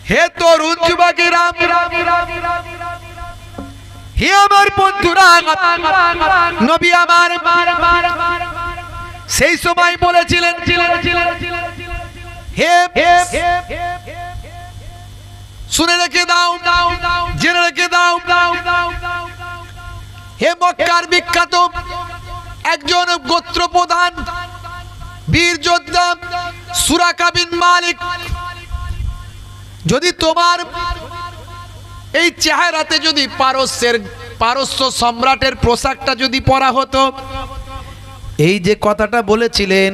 হে তরুণ যুবকেরা, হে আমার বন্ধুরা, নবী আমার সেই সময় বলেছিলেন, হে শুনে রেখে দাও, জেনে রেখে দাও, হে মক্কার বিখ্যাত একজন গোত্র প্রধান বীর যোদ্ধা সুরাকা বিন মালিক, যদি তোমার এই চেহারাতে যদি পারস্য সম্রাটের পোশাকটা যদি পরা হতো, এই যে কথাটা বলেছিলেন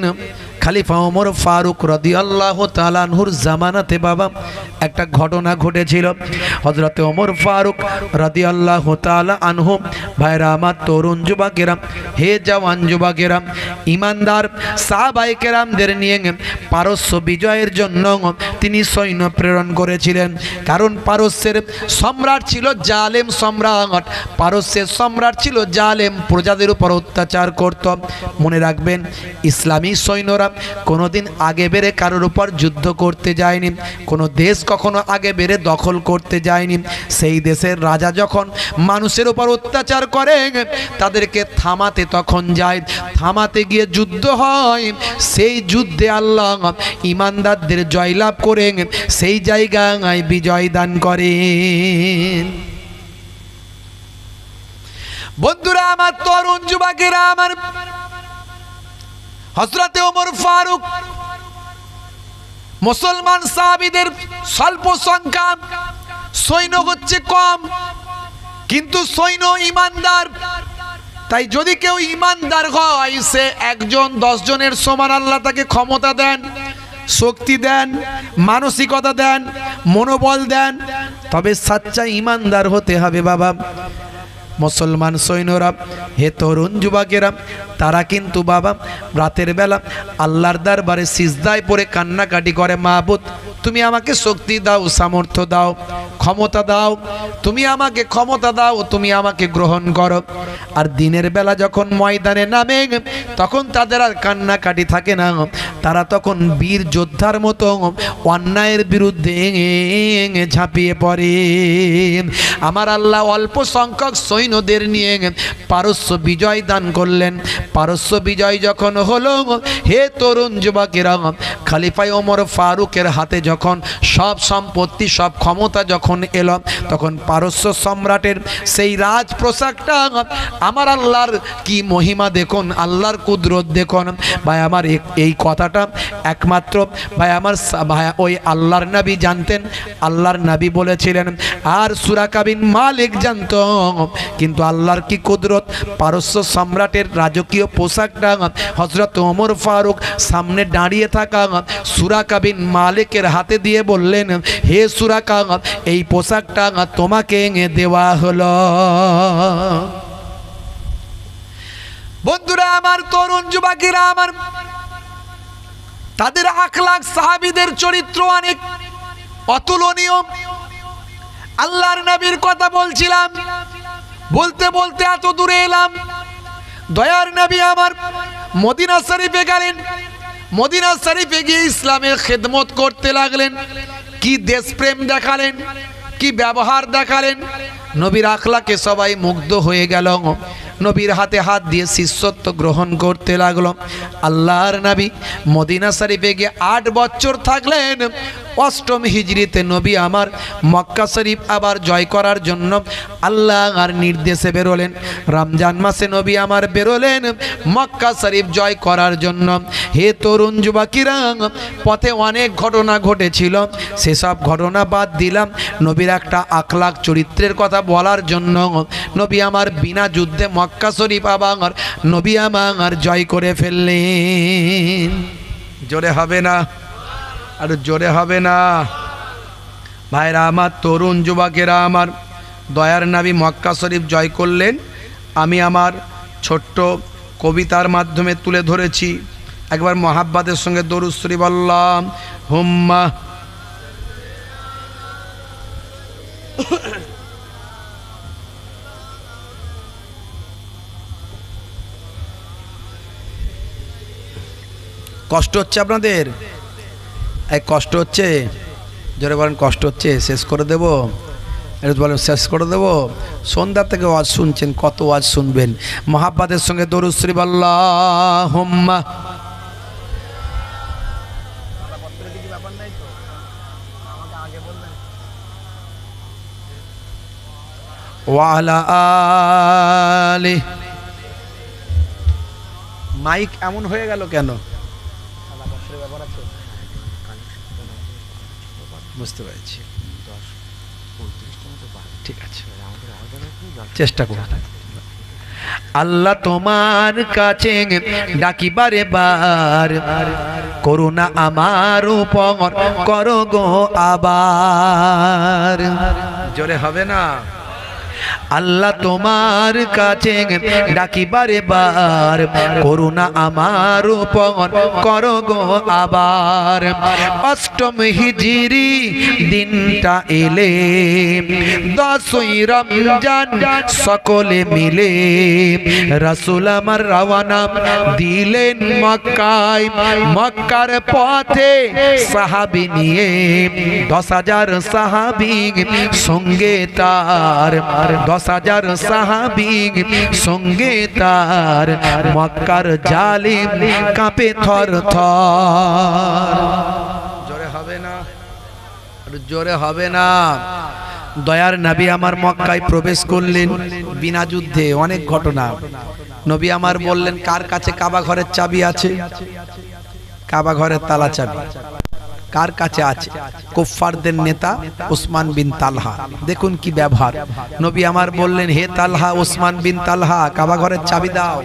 খলিফা ওমর ফারুক রাদিয়াল্লাহু তাআলা আনহুর জামানাতে বাবা একটা ঘটনা ঘটেছিল। হযরত ওমর ফারুক রাদিয়াল্লাহু তাআলা আনহু, ভাইরা আমার তরুণ যুবকেরা, হে জওয়ান যুবকেরা, ইমানদার সাহাবায়ে কেরামদের নিয়ে পারস্য বিজয়ের জন্য তিনি সৈন্য প্রেরণ করেছিলেন। কারণ পারস্যের সম্রাট ছিল জালেম সম্রাট, পারস্যের সম্রাট ছিল জালেম, প্রজাদের উপর অত্যাচার করত। মনে রাখবেন, ইসলামী সৈন্যরা কোনোদিন আগে বেড়ে কারোর উপর যুদ্ধ করতে যায়নি, কোনো দেশ কখনো আগে বেড়ে দখল করতে যায়নি। সেই দেশের রাজা যখন মানুষের উপর অত্যাচার করে তাদেরকে থামাতে তখন যায়, থামাতে গিয়ে যুদ্ধ হয়, সেই যুদ্ধে আল্লাহ ইমানদারদের জয়লাভ করে সেই জায়গায় বিজয় দান করেন। বন্ধুরা আমার, তরুণ যুবকেরা আমার, হযরতে ওমর ফারুক মুসলমান সাহাবীদের স্বল্প সংখ্যা, সৈন্য হচ্ছে কম, কিন্তু সৈন্য ইমানদার। তাই যদি কেউ ইমানদার হয়, সে একজন 10 জনের সমান আল্লাহ তাকে ক্ষমতা দেন, শক্তি দেন, মানসিকতা দেন, মনোবল দেন। তবে সাচ্চা ইমানদার হতে হবে বাবা। মুসলমান সৈন্যরা, হে তরুণ যুবকেরা, তারা কিন্তু বাবা রাতের বেলা আল্লাহর দরবারে সিজদায় পড়ে কান্নাকাটি করে, মাবুদ তুমি আমাকে শক্তি দাও, সামর্থ্য দাও, ক্ষমতা দাও, তুমি আমাকে ক্ষমতা দাও, তুমি আমাকে গ্রহণ করো। আর দিনের বেলা যখন ময়দানে নামে তখন তাদের আর কান্নাকাটি থাকে না, তারা তখন বীর যোদ্ধার মতো অন্যায়ের বিরুদ্ধে ঝাঁপিয়ে পড়ে। আমার আল্লাহ অল্প সংখ্যক সৈন্যদের নিয়ে পারস্য বিজয় দান করলেন। পারস্য বিজয় যখন হলো, হে তরুণ যুবকেরা, খলিফা ওমর ফারুকের হাতে যখন সব সম্পত্তি, সব ক্ষমতা যখন এলো, তখন পারস্য সম্রাটের সেই রাজ পোশাকটা, আমার আল্লাহর কি মহিমা দেখুন, আল্লাহর কুদরত দেখুন ভাই আমার। এই কথাটা একমাত্র ভাই আমার ভাই ওই আল্লাহর নবী জানতেন, আল্লাহর নবী বলেছিলেন, আর সুরাকা বিন মালিক জানত। কিন্তু আল্লাহর কি কুদরত, পারস্য সম্রাটের রাজকীয় পোশাকটা হযরত ওমর ফারুক সামনে দাঁড়িয়ে থাকা সুরাকা বিন মালিকের হাতে দিয়ে বললেন, হে সুরাকা, এই পোশাকটা তোমাকে দেওয়া হলো। বন্ধুরা আমার, তরুণ যুবকেরা আমার, তাদের আখলাক, সাহাবীদের চরিত্র অনেক অতুলনীয়। আল্লাহর নবীর কথা বলছিলাম, বলতে বলতে এত দূরে এলাম। দয়ার নবী আমার মদিনা শরীফে গেলেন, মদিনা শরীফে গিয়ে ইসলামের খেদমত করতে লাগলেন। কি দেশপ্রেম দেখালেন, কি ব্যবহার দেখালেন, নবীর আখলাকে সবাই মুগ্ধ হয়ে গেল। নবীর হাতে হাত দিয়ে শিষ্যত্ব গ্রহণ করতে লাগলো। আল্লাহর নবী মদিনা শরীফে গিয়ে 8 বছর থাকলেন। 8ম হিজরিতে নবী আমার মক্কা শরীফ আবার জয় করার জন্য আল্লাহর নির্দেশে বেরোলেন। রমজান মাসে নবী আমার বেরোলেন মক্কা শরীফ জয় করার জন্য। হে তরুণ যুবকেরা, পথে অনেক ঘটনা ঘটেছিল, সেসব ঘটনা বাদ দিলাম। নবীর একটা আখলাক চরিত্রের কথা বলার জন্য নবী আমার বিনা যুদ্ধে মক্কা শরীফ আবার নবী আমার জয় করে ফেললেন। জোরে হবে না? আর জোরে হবে না? ভাইরা আমার, তরুণ যুবকেরা আমার, দয়ার নবী মক্কা শরীফ জয় করলেন। আমি আমার ছোট্ট কবিতার মাধ্যমে তুলে ধরেছি। একবার মহাব্বতের সঙ্গে দরুদ শরীফ বললাম, হুম্মা। কষ্ট হচ্ছে আপনাদের? এই কষ্ট হচ্ছে? জোরে বলেন কষ্ট হচ্ছে, শেষ করে দেব? এটা বলেন শেষ করে দেব? সন্ধ্যা থেকে ওয়াজ শুনছেন, কত ওয়াজ শুনবেন? মহাব্বতের সঙ্গে দরুদ শরীফ আল্লাহুম্মা ওয়া আলা আলি। মাইক এমন হয়ে গেল কেন? বুঝতে পেরেছি, ঠিক আছে, চেষ্টা করুন। আল্লাহ তোমার কাছে ডাকিবারে বার, করুণা আমার উপর করো গো আবার। জোরে হবে না? আল্লাহ তোমার কাছে ডাকিবারে বার, করুণা আমার উপর করো গো আবার। অষ্টম হিজরি দিনটা এলে, 10ই রমজান সকলে মিলে রাসূল আমার রওনা দিলেন মক্কায়। মক্কার পথে সাহাবী নিয়ে 10,000 সাহাবী সঙ্গে তার, 10,000 সাহাবী সঙ্গে তার। মক্কার জালিম কাঁপে থর থর। জোরে হবে না? জোরে হবে না? দয়ার নবী আমার মক্কায় প্রবেশ করলেন বিনা যুদ্ধে। অনেক ঘটনা। নবী আমার বললেন, কার কাছে কাবা ঘরের চাবি আছে? কাবা ঘরের তালা চাবি কার কাছে আছে? কুফফারদের নেতা উসমান বিন তালহা। দেখুন কি ব্যবহার। নবী আমার বললেন, হে তালহা, উসমান বিন তালহা, কাবা ঘরের চাবি দাও।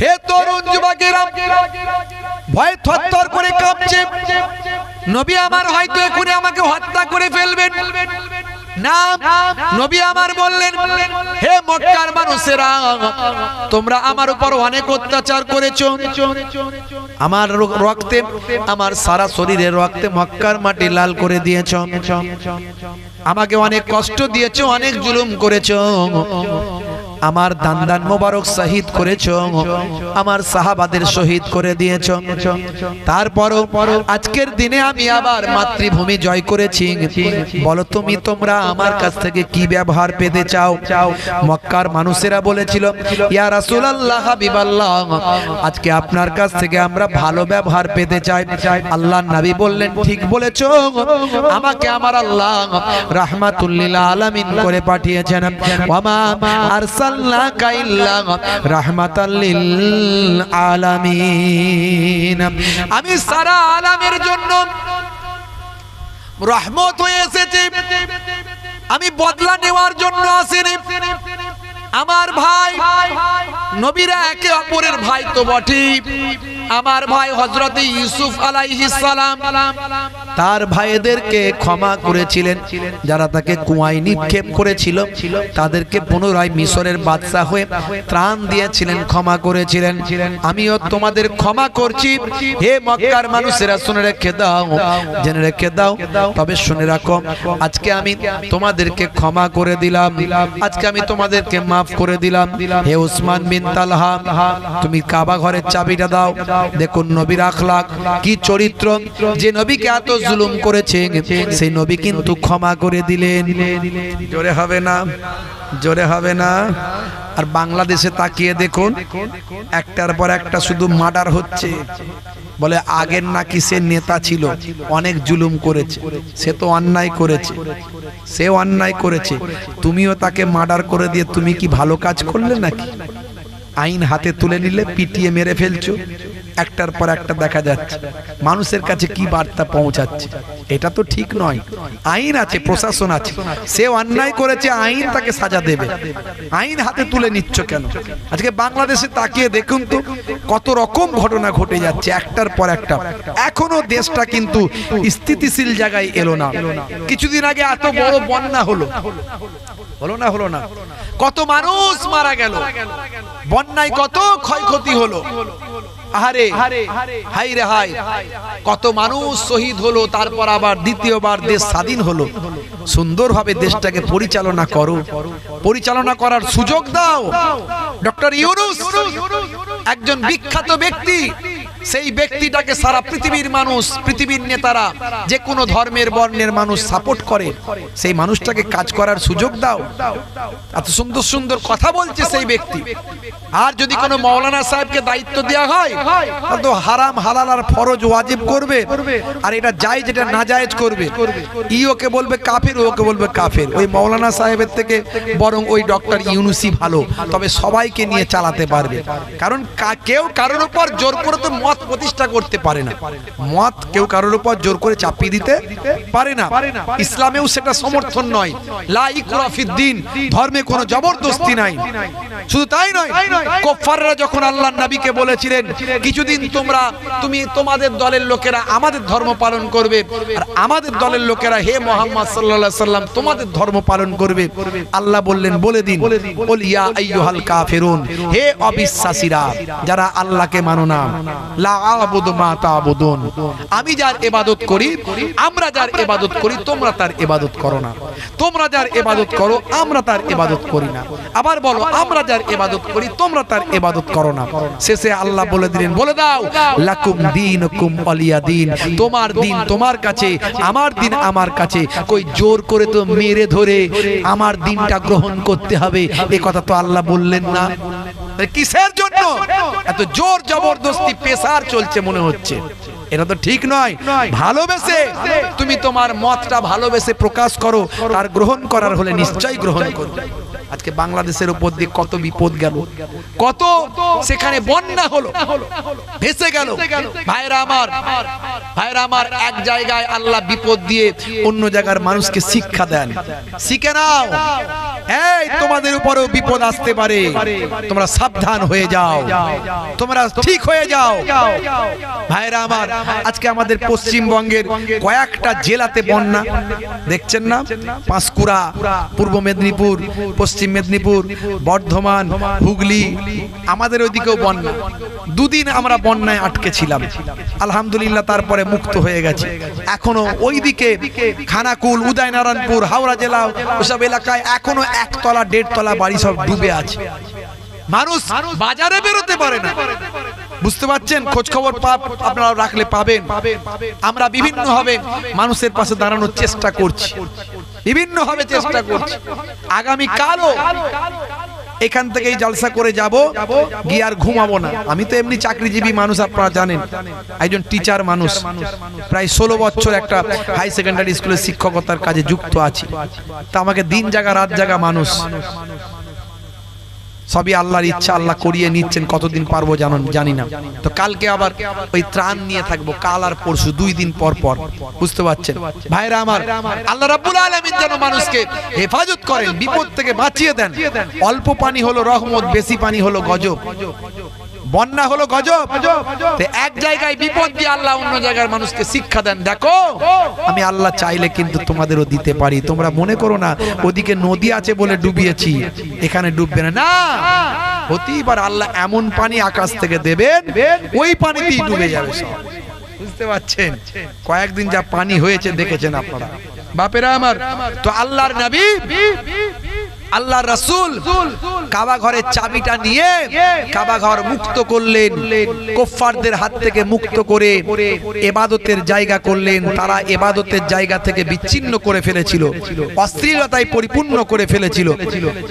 হে তরুণ যুবকেরা, ভয় থরথর করে কাঁপছে। নবী আমার হয়তো এখনই আমাকে হত্যা করে ফেলবেন। না, নবী আমার বললেন, হে মক্কার মানুষেরা, তোমরা আমার উপর অনেক অত্যাচার করেছো। আমার রক্তে, আমার সারা শরীরের রক্তে মক্কার মাটি লাল করে দিয়েছো। আমাকে অনেক কষ্ট দিয়েছো, অনেক জুলুম করেছো। আমার দান্দান মোবারক শহীদ করেছো, আমার সাহাবাদের শহীদ করে দিয়েছো। তারপরও আজকের দিনে আমি আবার মাতৃভূমি জয় করেছি। বলো তুমি, তোমরা আমার কাছ থেকে কি ব্যবহার পেতে চাও? মক্কার মানুষেরা বলেছিল, ইয়া রাসূলুল্লাহ, হাবিবাল্লাহ, আজকে আপনার কাছ থেকে আমরা ভালো ব্যবহার পেতে চাই। আল্লাহর নবী বললেন, ঠিক বলেছো, আমাকে আমার আল্লাহ রাহমাতুল লিল আলামিন করে পাঠিয়েছেন। ওয়ামা আরসালনাকা ইল্লা রাহমাতাল লিল আলামিন। আমি সারা আলামের জন্য রহমত হয়ে এসেছি। আমি বদলা নেওয়ার জন্য আসিনি। আমার ভাই নবীরা একে অপরের ভাই তো বটেই। আমার ভাই হযরত ইউসুফ আলাইহিস সালাম তার ভাইদেরকে ক্ষমা করেছিলেন। যারা তাকে কুয়ায় নিক্ষেপ করেছিল তাদেরকে পুনরায় মিশরের বাদশা হয়ে ত্রাণ দিয়েছিলেন, ক্ষমা করেছিলেন। আমিও তোমাদের ক্ষমা করছি। হে মক্কার মানুষেরা, শুনে রেখে দাও, জেনে রেখে দাও। তবে শুনে রাখো, আজকে আমি তোমাদেরকে ক্ষমা করে দিলাম, আজকে আমি তোমাদেরকে মাফ করে দিলাম। হে উসমান বিন তালহা, তুমি কাবা ঘরের চাবিটা দাও। দেখুন নবীর আখলাক, কি চরিত্র। যে নবীকে এত জুলুম করেছে, সেই নবী কিন্তু ক্ষমা করে দিলেন। জোরে হবে না? জোরে হবে না? আর বাংলাদেশে তাকিয়ে দেখুন, একটার পর একটা শুধু মার্ডার হচ্ছে। বলে আগের নাকি সে নেতা ছিল, অনেক জুলুম করেছে। সে তো অন্যায় করেছে, সে অন্যায় করেছে। তুমিও তাকে মার্ডার করে দিয়ে তুমি কি ভালো কাজ করলে নাকি? আইন হাতে তুলে নিলে পিটিয়ে মেরে ফেলছো। একটার পর একটা দেখা যাচ্ছে মানুষের কাছে কি বার্তা পৌঁছাচ্ছে। এটা তো ঠিক নয়। আইন আছে, প্রশাসন আছে, সে অন্যায় করেছে, আইন তাকে সাজা দেবে। আইন হাতে তুলে নিচ্ছ কেন? আজকে বাংলাদেশে তাকিয়ে দেখুন তো, কত রকম ঘটনা ঘটে যাচ্ছে একটার পর একটা। এখনো দেশটা কিন্তু স্থিতিশীল জায়গায় এলো না। কিছুদিন আগে এত বড় বন্যা হলো, হলো না? হলো না? কত মানুষ মারা গেল, বন্যায় কত ক্ষয়ক্ষতি হলো। আহারে, হাই রে হাই, কত মানুষ শহীদ হলো। তারপর আবার দ্বিতীয়বার দেশ স্বাধীন হলো। সুন্দরভাবে দেশটাকে পরিচালনা করো, পরিচালনা করার সুযোগ দাও। ডক্টর ইউনূস একজন বিখ্যাত ব্যক্তি, সেই ব্যক্তিটাকে সারা পৃথিবীর মানুষ, পৃথিবীর নেতারা, যে কোনো ধর্মের বর্ণের মানুষ সাপোর্ট করে, সেই মানুষটাকে কাজ করার সুযোগ দাও। এত সুন্দর সুন্দর কথা বলছে সেই ব্যক্তি। আর যদি কোনো মাওলানা সাহেবকে দায়িত্ব দেওয়া হয়, তো হারাম হালাল আর ফরজ ওয়াজিব করবে, আর এটা জায়েজ এটা নাজায়েজ করবে। ওকে বলবে কাফের, ওকে বলবে কাফের। ওই মাওলানা সাহেবের থেকে বরং ওই ডক্টর ইউনুসই ভালো, তবে সবাইকে নিয়ে চালাতে পারবে। কারণ কেউ কারোর উপর জোর করে তো মত প্রতিষ্ঠা করতে পারে না। মত কেউ কারোর উপর জোর করে চাপিয়ে দিতে পারে না। ইসলামেও সেটা সমর্থন নয়। লা ইকরাহা ফিদ্দিন, ধর্মে কোনো জবরদস্তি নাই। শুধু তাই নয়, কুফাররা যখন আল্লাহর নবীকে বলেছিলেন কিছুদিন তুমি তোমাদের দলের লোকেরা আমাদের ধর্ম পালন করবে, আর আমাদের দলের লোকেরা হে মুহাম্মদ সাল্লাল্লাহু আলাইহি সাল্লাম তোমাদের ধর্ম পালন করবে, আল্লাহ বললেন বলে দিন, বল ইয়া আইয়ুহাল কাফিরুন, হে অবিশ্বাসীরা যারা আল্লাহকে মানো না, লা আ'বুদু মা তা'বুদুন, আমি যার ইবাদত করি, আমরা যার ইবাদত করি তোমরা তার ইবাদত করো না। তোমরা যার ইবাদত করো আমরা তার ইবাদত করি না। আবার বলো আমরা যার ইবাদত করি তোমরা তার ইবাদত করো না। শেষে আল্লাহ বলে দিলেন বলে দাও লাকুম দীনুকুম ওয়ালিয়া দীন, তোমার দিন তোমার কাছে, আমার দিন আমার কাছে। কই জোর করে তো মেরে ধরে আমার দিনটা গ্রহণ করতে হবে এই কথা তো আল্লাহ বললেন না। কিসের জন্য এত জোর জবরদস্তি পেশার চলছে মনে হচ্ছে? এটা তো ঠিক নয়। ভালোবেসে তুমি তোমার মতটা ভালোবেসে প্রকাশ করো, তার গ্রহণ করার হলে নিশ্চয়ই গ্রহণ করো। আজকে বাংলাদেশের উপর দিয়ে কত বিপদ গেল, কত সেখানে বন্যা হলো, ভেসে গেল। ভাইরা আমার এক জায়গায় আল্লাহ বিপদ দিয়ে অন্য জায়গার মানুষকে শিক্ষা দেন। শিখে নাও, এই তোমাদের উপরেও বিপদ আসতে পারে, তোমরা সাবধান হয়ে যাও, তোমরা ঠিক হয়ে যাও। ভাইরা আমার, আজকে আমাদের পশ্চিমবঙ্গের কয়েকটা জেলাতে বন্যা দেখছেন না? পাঁশকুড়া, পূর্ব মেদিনীপুর, পশ্চিম মেদিনীপুর, বর্ধমান, হুগলি, আমাদের ওইদিকেও বন্যা। দুদিন আমরা বন্যায় আটকে ছিলাম, আলহামদুলিল্লাহ তারপরে মুক্ত হয়ে গেছে। এখনো ওইদিকে খানাকুল, উদয়নারায়ণপুর, হাওড়া জেলা ওসব এলাকায় এখনো একতলা দেড়তলা বাড়ি সব ডুবে আছে। মানুষ বাজারে বেরোতে পারে না। বুঝতে পারছেন? খোঁজ খবর আপনারা রাখলে পাবেন। আমরা বিভিন্ন ভাবে মানুষের পাশে দাঁড়ানোর চেষ্টা করছি, বিভিন্ন ভাবে চেষ্টা করছি। আগামী কালও এখান থেকেই জলসা করে যাব, গিয়ে আর ঘুমাবো না। আমি তো এমনি চাকরিজীবী মানুষ, আপনারা জানেন, একজন টিচার মানুষ, প্রায় 16 বছর একটা হাই সেকেন্ডারি স্কুলে শিক্ষকতার কাজে যুক্ত আছি। তা আমাকে দিন জাগা রাত জাগা মানুষ, সবই আল্লাহর ইচ্ছা, আল্লাহ করিয়ে নিচ্ছেন। কতদিন পারবো জানি না। তো কালকে আবার ওই ত্রাণ নিয়ে থাকবো, কাল আর পরশু, 2 দিন পর পর। বুঝতে পারছেন ভাইরা আমার? আল্লাহ রাব্বুল আলামিন যেন মানুষকে হেফাজত করেন, বিপদ থেকে বাঁচিয়ে দেন। অল্প পানি হলো রহমত, বেশি পানি হলো গজব। বন্যা হলো গজব। এক জায়গায় বিপদ দিয়ে আল্লাহ অন্য জায়গার মানুষকে শিক্ষা দেন, দেখো আমি আল্লাহ চাইলে কিন্তু তোমাদেরও দিতে পারি। তোমরা মনে করো না ওদিকে নদী আছে বলে ডুবিয়েছি, এখানে ডুববে না। না, হতেই পারে আল্লাহ এমন পানি আকাশ থেকে দেবেন, ওই পানিতেই ডুবে যাবে সব। বুঝতে পারছেন? কয়েকদিন যা পানি হয়েছে দেখেছেন আপনারা। বাপেরা আমার, তো আল্লাহর নবী, আল্লাহর রাসূল কাবা ঘরের চাবিটা নিয়ে কাবা ঘর মুক্ত করলেন, কুফফারদের হাত থেকে মুক্ত করে ইবাদতের জায়গা করলেন। তারা ইবাদতের জায়গা থেকে বিচ্ছিন্ন করে ফেলেছিল, অশ্লীলতায় পরিপূর্ণ করে ফেলেছিল।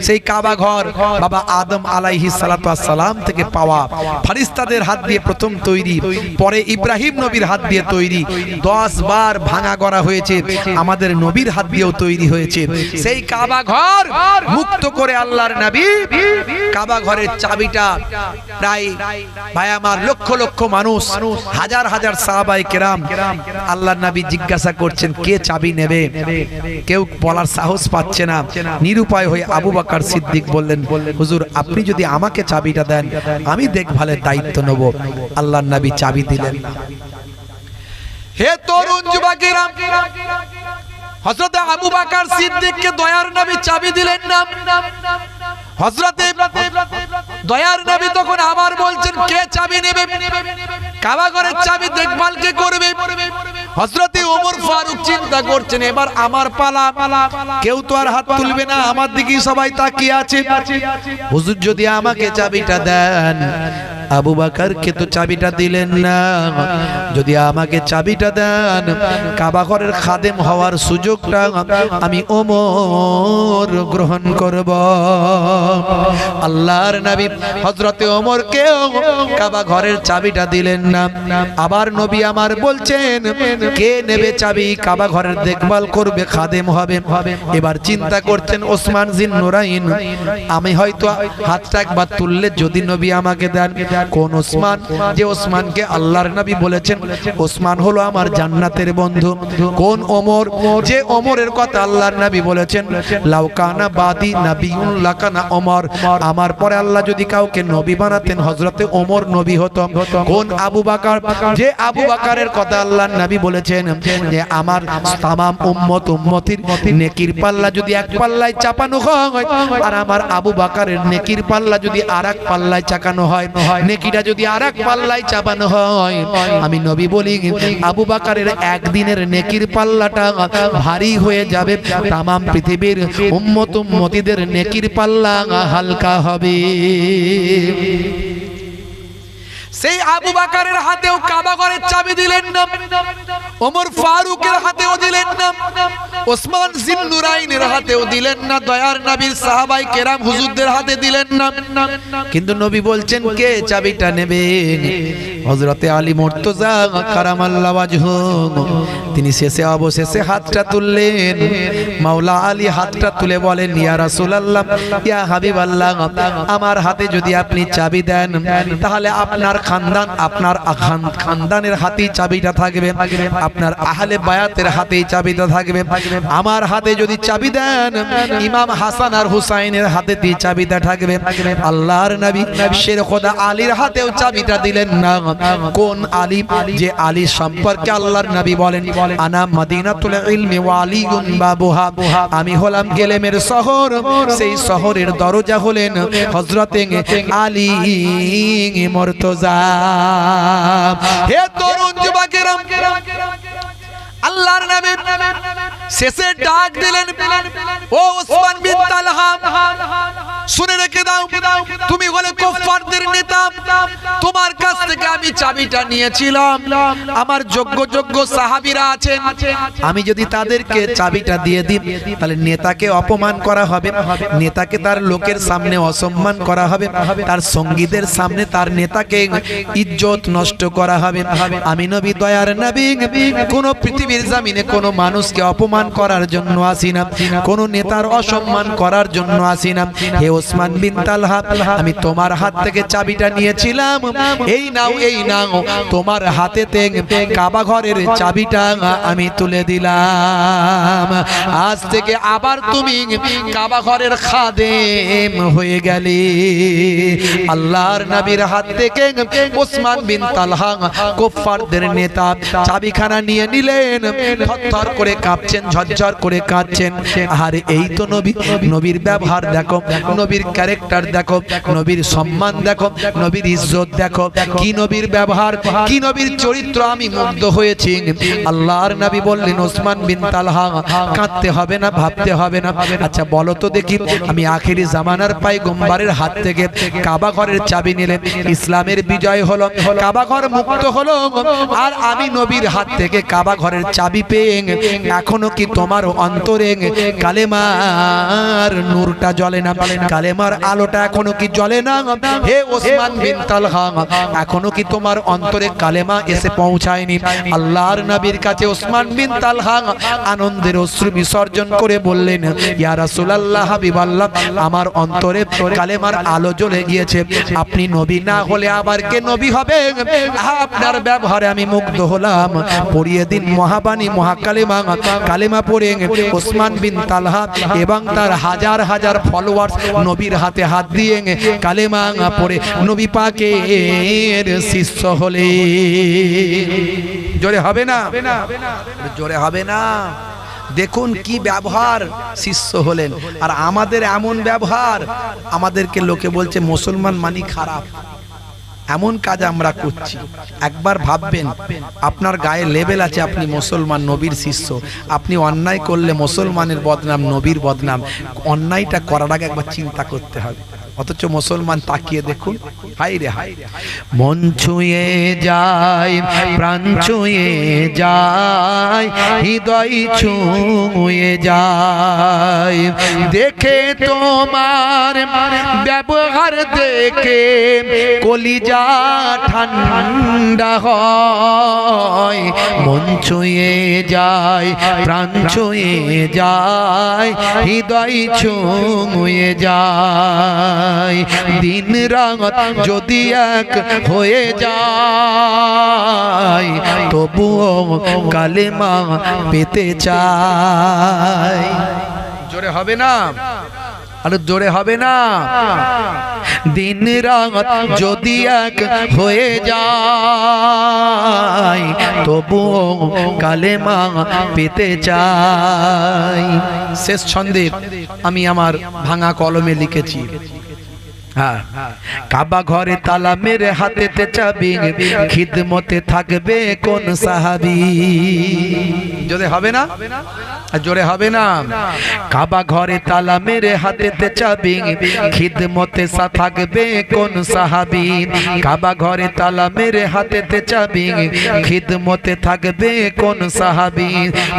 সেই কাবা ঘর বাবা আদম আলাইহিস সালাতু ওয়াস সালাম থেকে পাওয়া, ফেরেশতাদের হাত দিয়ে প্রথম তৈরি, পরে ইব্রাহিম নবীর হাত দিয়ে তৈরি, 10 বার ভাঙা করা হয়েছে, আমাদের নবীর হাত দিয়েও তৈরি হয়েছে। সেই কাবা ঘর মুক্ত করে আল্লাহর নবী কাবা ঘরের চাবিটা প্রায় ভাই আমার লক্ষ লক্ষ মানুষ, হাজার হাজার সাহাবায়ে কেরাম, আল্লাহর নবী জিজ্ঞাসা করছেন কে চাবি নেবে, কেউ বলার সাহস পাচ্ছে না। নিরুপায় হয়ে আবু বকর সিদ্দিক বললেন, হুজুর আপনি যদি আমাকে চাবিটা দেন আমি দেখভালের দায়িত্ব নেব। আল্লাহর নবী চাবি দিলেন। হে তরুণ যুবকেরা, হযরত আবু বকর সিদ্দিককে দয়ার নবী চাবি দিলেন না। হযরতে দয়ার নবী তখন আবার বলছেন কে চাবি নেবে, কাবা ঘরের চাবি দেখভাল কে করবে? হযরতে ওমর ফারুক চিন্তা করছেন এবার আমার পালা, কেউ তো আর হাত তুলবে না, আমার দিকেই সবাই তাকিয়ে আছে। হুজুর যদি আমাকে চাবিটা দেন আবু বকরকে তো চাবিটা দিলেন না, যদি আমাকে চাবিটা দেন কাবা ঘরের খাদেম হওয়ার সুযোগটা আমি ওমর গ্রহণ করব। আল্লাহর নবী হযরতে ওমরকে কাবা ঘরের চাবিটা দিলেন না। আবার নবী আমার বলছেন কে নেবে চাবি, কাবা ঘরের দেখভাল করবে, খাদেম হবে। এবার চিন্তা করছেন ওসমান জিন নুরাইন, আমি হয়তো হাতটা একবার তুললে যদি নবী আমাকে দেন, কোন ওসমান, যে ওসমানকে আল্লাহর নবী বলেছেন ওসমান হলো আমার জান্নাতের বন্ধু। কোন ওমর, যে ওমরের কথা আল্লাহর নবী বলেছেন লাউ কানা বাদি নাবিয়ুন লাকানা ওমর, আমার পরে আল্লাহ যদি কাউকে নবী বানাতেন হযরতে ওমর নবী হতো। কোন আবু বকর, যে আবু বকরের কথা আল্লাহর নবী বলেছেন যে আমার तमाम উম্মতির নেকির পাল্লা যদি এক পাল্লায় চাপানো হয় আর আমার আবু বকরের নেকির পাল্লা যদি আরেক পাল্লায় চাকানো হয়, নেকিটা যদি আরেক পাল্লায় চাপানো হয়, আমি নবী বলি আবু বকরের একদিনের নেকির পাল্লাটা ভারী হয়ে যাবে, तमाम পৃথিবীর উম্মতিদের নেকির পাল্লা হালকা হবে। সেই আবু বকরের হাতেও কাবা ঘরের চাবি দিলেন না, ওমর ফারুকের হাতেও দিলেন না, ওসমান জিন নুরাইনের হাতেও দিলেন না, দয়ার নবীর সাহাবায়ে কেরাম হুজুরদের হাতে দিলেন না। কিন্তু নবী বলছেন কে চাবিটা নেবে? হযরতে আলী মুর্তজা কারামাল্লাহু ওয়াজহু, তিনি শেষে অবশেষে হাতটা তুললেন। মাওলা আলী হাতটা তুলে বলেন ইয়া রাসূলুল্লাহ, ইয়া হাবিবাল্লাহ, আমার হাতে যদি আপনি চাবি দেন তাহলে আপনার খানদান, আপনার খানদানের হাতেই চাবিটা থাকবে, আপনার আহলে বায়াতের হাতেই চাবিটা থাকবে। আমার হাতে যদি চাবি দেন ইমাম হাসান আর হুসাইনের হাতে দিয়ে চাবিটা থাকবে। আল্লাহর নবী শের খোদা আলীর হাতেও চাবিটা দিলেন না। কোন আলী? যে আলী সম্পর্কে আল্লাহর নবী বলেন আনা মদিনাতুল ইলমি ওয়া আলিয়ুন বাবুহা, আমি হলাম ইলমের শহর, সেই শহরের দরজা হলেন হযরতে আলী মুর্তজা। হে তরুণ যুবকেরা, আল্লাহর নবী শেষে ডাক দিলেন ও ওসমান বিন তালহা, শুনে রেখে দাও, তুমি হলে কুফফারদের নেতা, তোমার কাছ থেকে আমি চাবিটা নিয়েছিলাম। আমার যোগ্য সাহাবীরা আছেন, আমি যদি তাদেরকে চাবিটা দিয়ে দিই তাহলে নেতাকে অপমান করা হবে, নেতাকে তার লোকের সামনে অসম্মান করা হবে, তার সঙ্গীদের সামনে তার নেতাকে ইজ্জত নষ্ট করা হবে। আমি নবী, দয়ার নবী, কোন পৃথিবীর জমিনে কোন মানুষকে অপমান করার জন্য আসি না, কোন নেতার অসম্মান করার জন্য আসি না। হে ওসমান বিন তালহা, আমি তোমার হাত থেকে চাবিটা নিয়েছিলাম, এই নাও, এই নাও, তোমার হাতেতে কাবা ঘরের চাবিটা আমি তুলে দিলাম। আজ থেকে আবার তুমি কাবা ঘরের খাদেম হয়ে গেলে। আল্লাহর নবীর হাত থেকে ওসমান বিন তালহা কুফফারদের নেতা চাবিখানা নিয়ে নিলেন, থরথর করে কাঁপছেন, ঝরঝর করে কাঁদছেন। আর এই তো নবী, নবীর ব্যবহার দেখো, নবীর ক্যারেক্টার দেখো, নবীর সম্মান দেখো, নবীর ইজ্জত দেখো, কি নবীর ব্যবহার, কি নবীর চরিত্র, আমি মুগ্ধ হয়েছি। আল্লাহর নবী বললেন ওসমান বিন তালহা কাঁদতে হবে না, ভাবতে হবে না। আচ্ছা বলো তো দেখি, আমি আখেরি জামানার পয়গম্বরের হাত থেকে কাবা ঘরের চাবি নিলেন, ইসলামের বিজয় হলো, কাবা ঘর মুক্ত হলো, আর আমি নবীর হাত থেকে কাবা ঘরের চাবি পেয়ে এখনো কি তোমার অন্তরে কালেমার নূরটা জ্বলে না? কালেমার আলোটা এখনো কি জ্বলে না? হে ওসমান বিন তালহা, এখনো কি তোমার অন্তরে কালেমা এসে পৌঁছায়নি? আল্লাহর নবীর কাছে ওসমান বিন তালহা আনন্দের অশ্রু বিসর্জন করে বললেন ইয়া রাসূলুল্লাহ, হাবিবাল্লাহ, আমার অন্তরে কালেমার আলো জ্বলে গিয়েছে, আপনি নবী না হলে আবার কে নবী হবে? আপনার ব্যবহারে আমি মুগ্ধ হলাম, পড়িয়ে দিন মহাবাণী মহাকালেমা। কালেমা পড়ে ওসমান বিন তালহা এবং তার হাজার হাজার ফলোয়ার্স নবীর হাতে হাত দিয়ে কালেমা পড়ে নবী পাকের শিষ্য হলে। জোরে হবে না? জোরে হবে না? দেখুন কি ব্যবহার, শিষ্য হলেন। আর আমাদের এমন ব্যবহার, আমাদেরকে লোকে বলছে মুসলমান মানি খারাপ, এমন কাজ আমরা করছি। একবার ভাববেন, আপনার গায়ে লেবেল আছে, আপনি মুসলমান, নবীর শিষ্য, আপনি অন্যায় করলে মুসলমানের বদনাম, নবীর বদনাম। অন্যায়টা করার আগে একবার চিন্তা করতে হবে। অথচ মুসলমান তাকিয়ে দেখুন, হাই রে হাই, মন ছুঁয়ে যায়, প্রাণ ছুঁয়ে যায়, হৃদয় ছুঁয়ে যায়, দেখে তোমার ব্যবহার দেখে কলিজা ঠান্ডা হয়, মন ছুঁয়ে যায়, প্রাণ ছুঁয়ে যায়, হৃদয় ছুঁয়ে যায়, দিন রাত যদি এক হয়ে যায়, তবুও কালেমা পেতে চাই। জোরে হবে না? আরে জোরে হবে না? দিন রাত যদি এক হয়ে যায়, তবুও কালেমা পেতে চাই। শেষ ছন্দে আমি আমার ভাঙা কলমে লিখেছি, হ্যাঁ, কাবা ঘরে তালা মেরে হাতেতে চাবি, খিদমতে থাকবে কোন সাহাবী। জোরে হবে না? জোরে হবে না? কাবা ঘরে তালা মেরে হাতেতে চাবি, খিদমতে থাকবে কোন সাহাবী। কাবা ঘরে তালা মেরে হাতেতে চাবি, খিদমতে থাকবে কোন সাহাবী।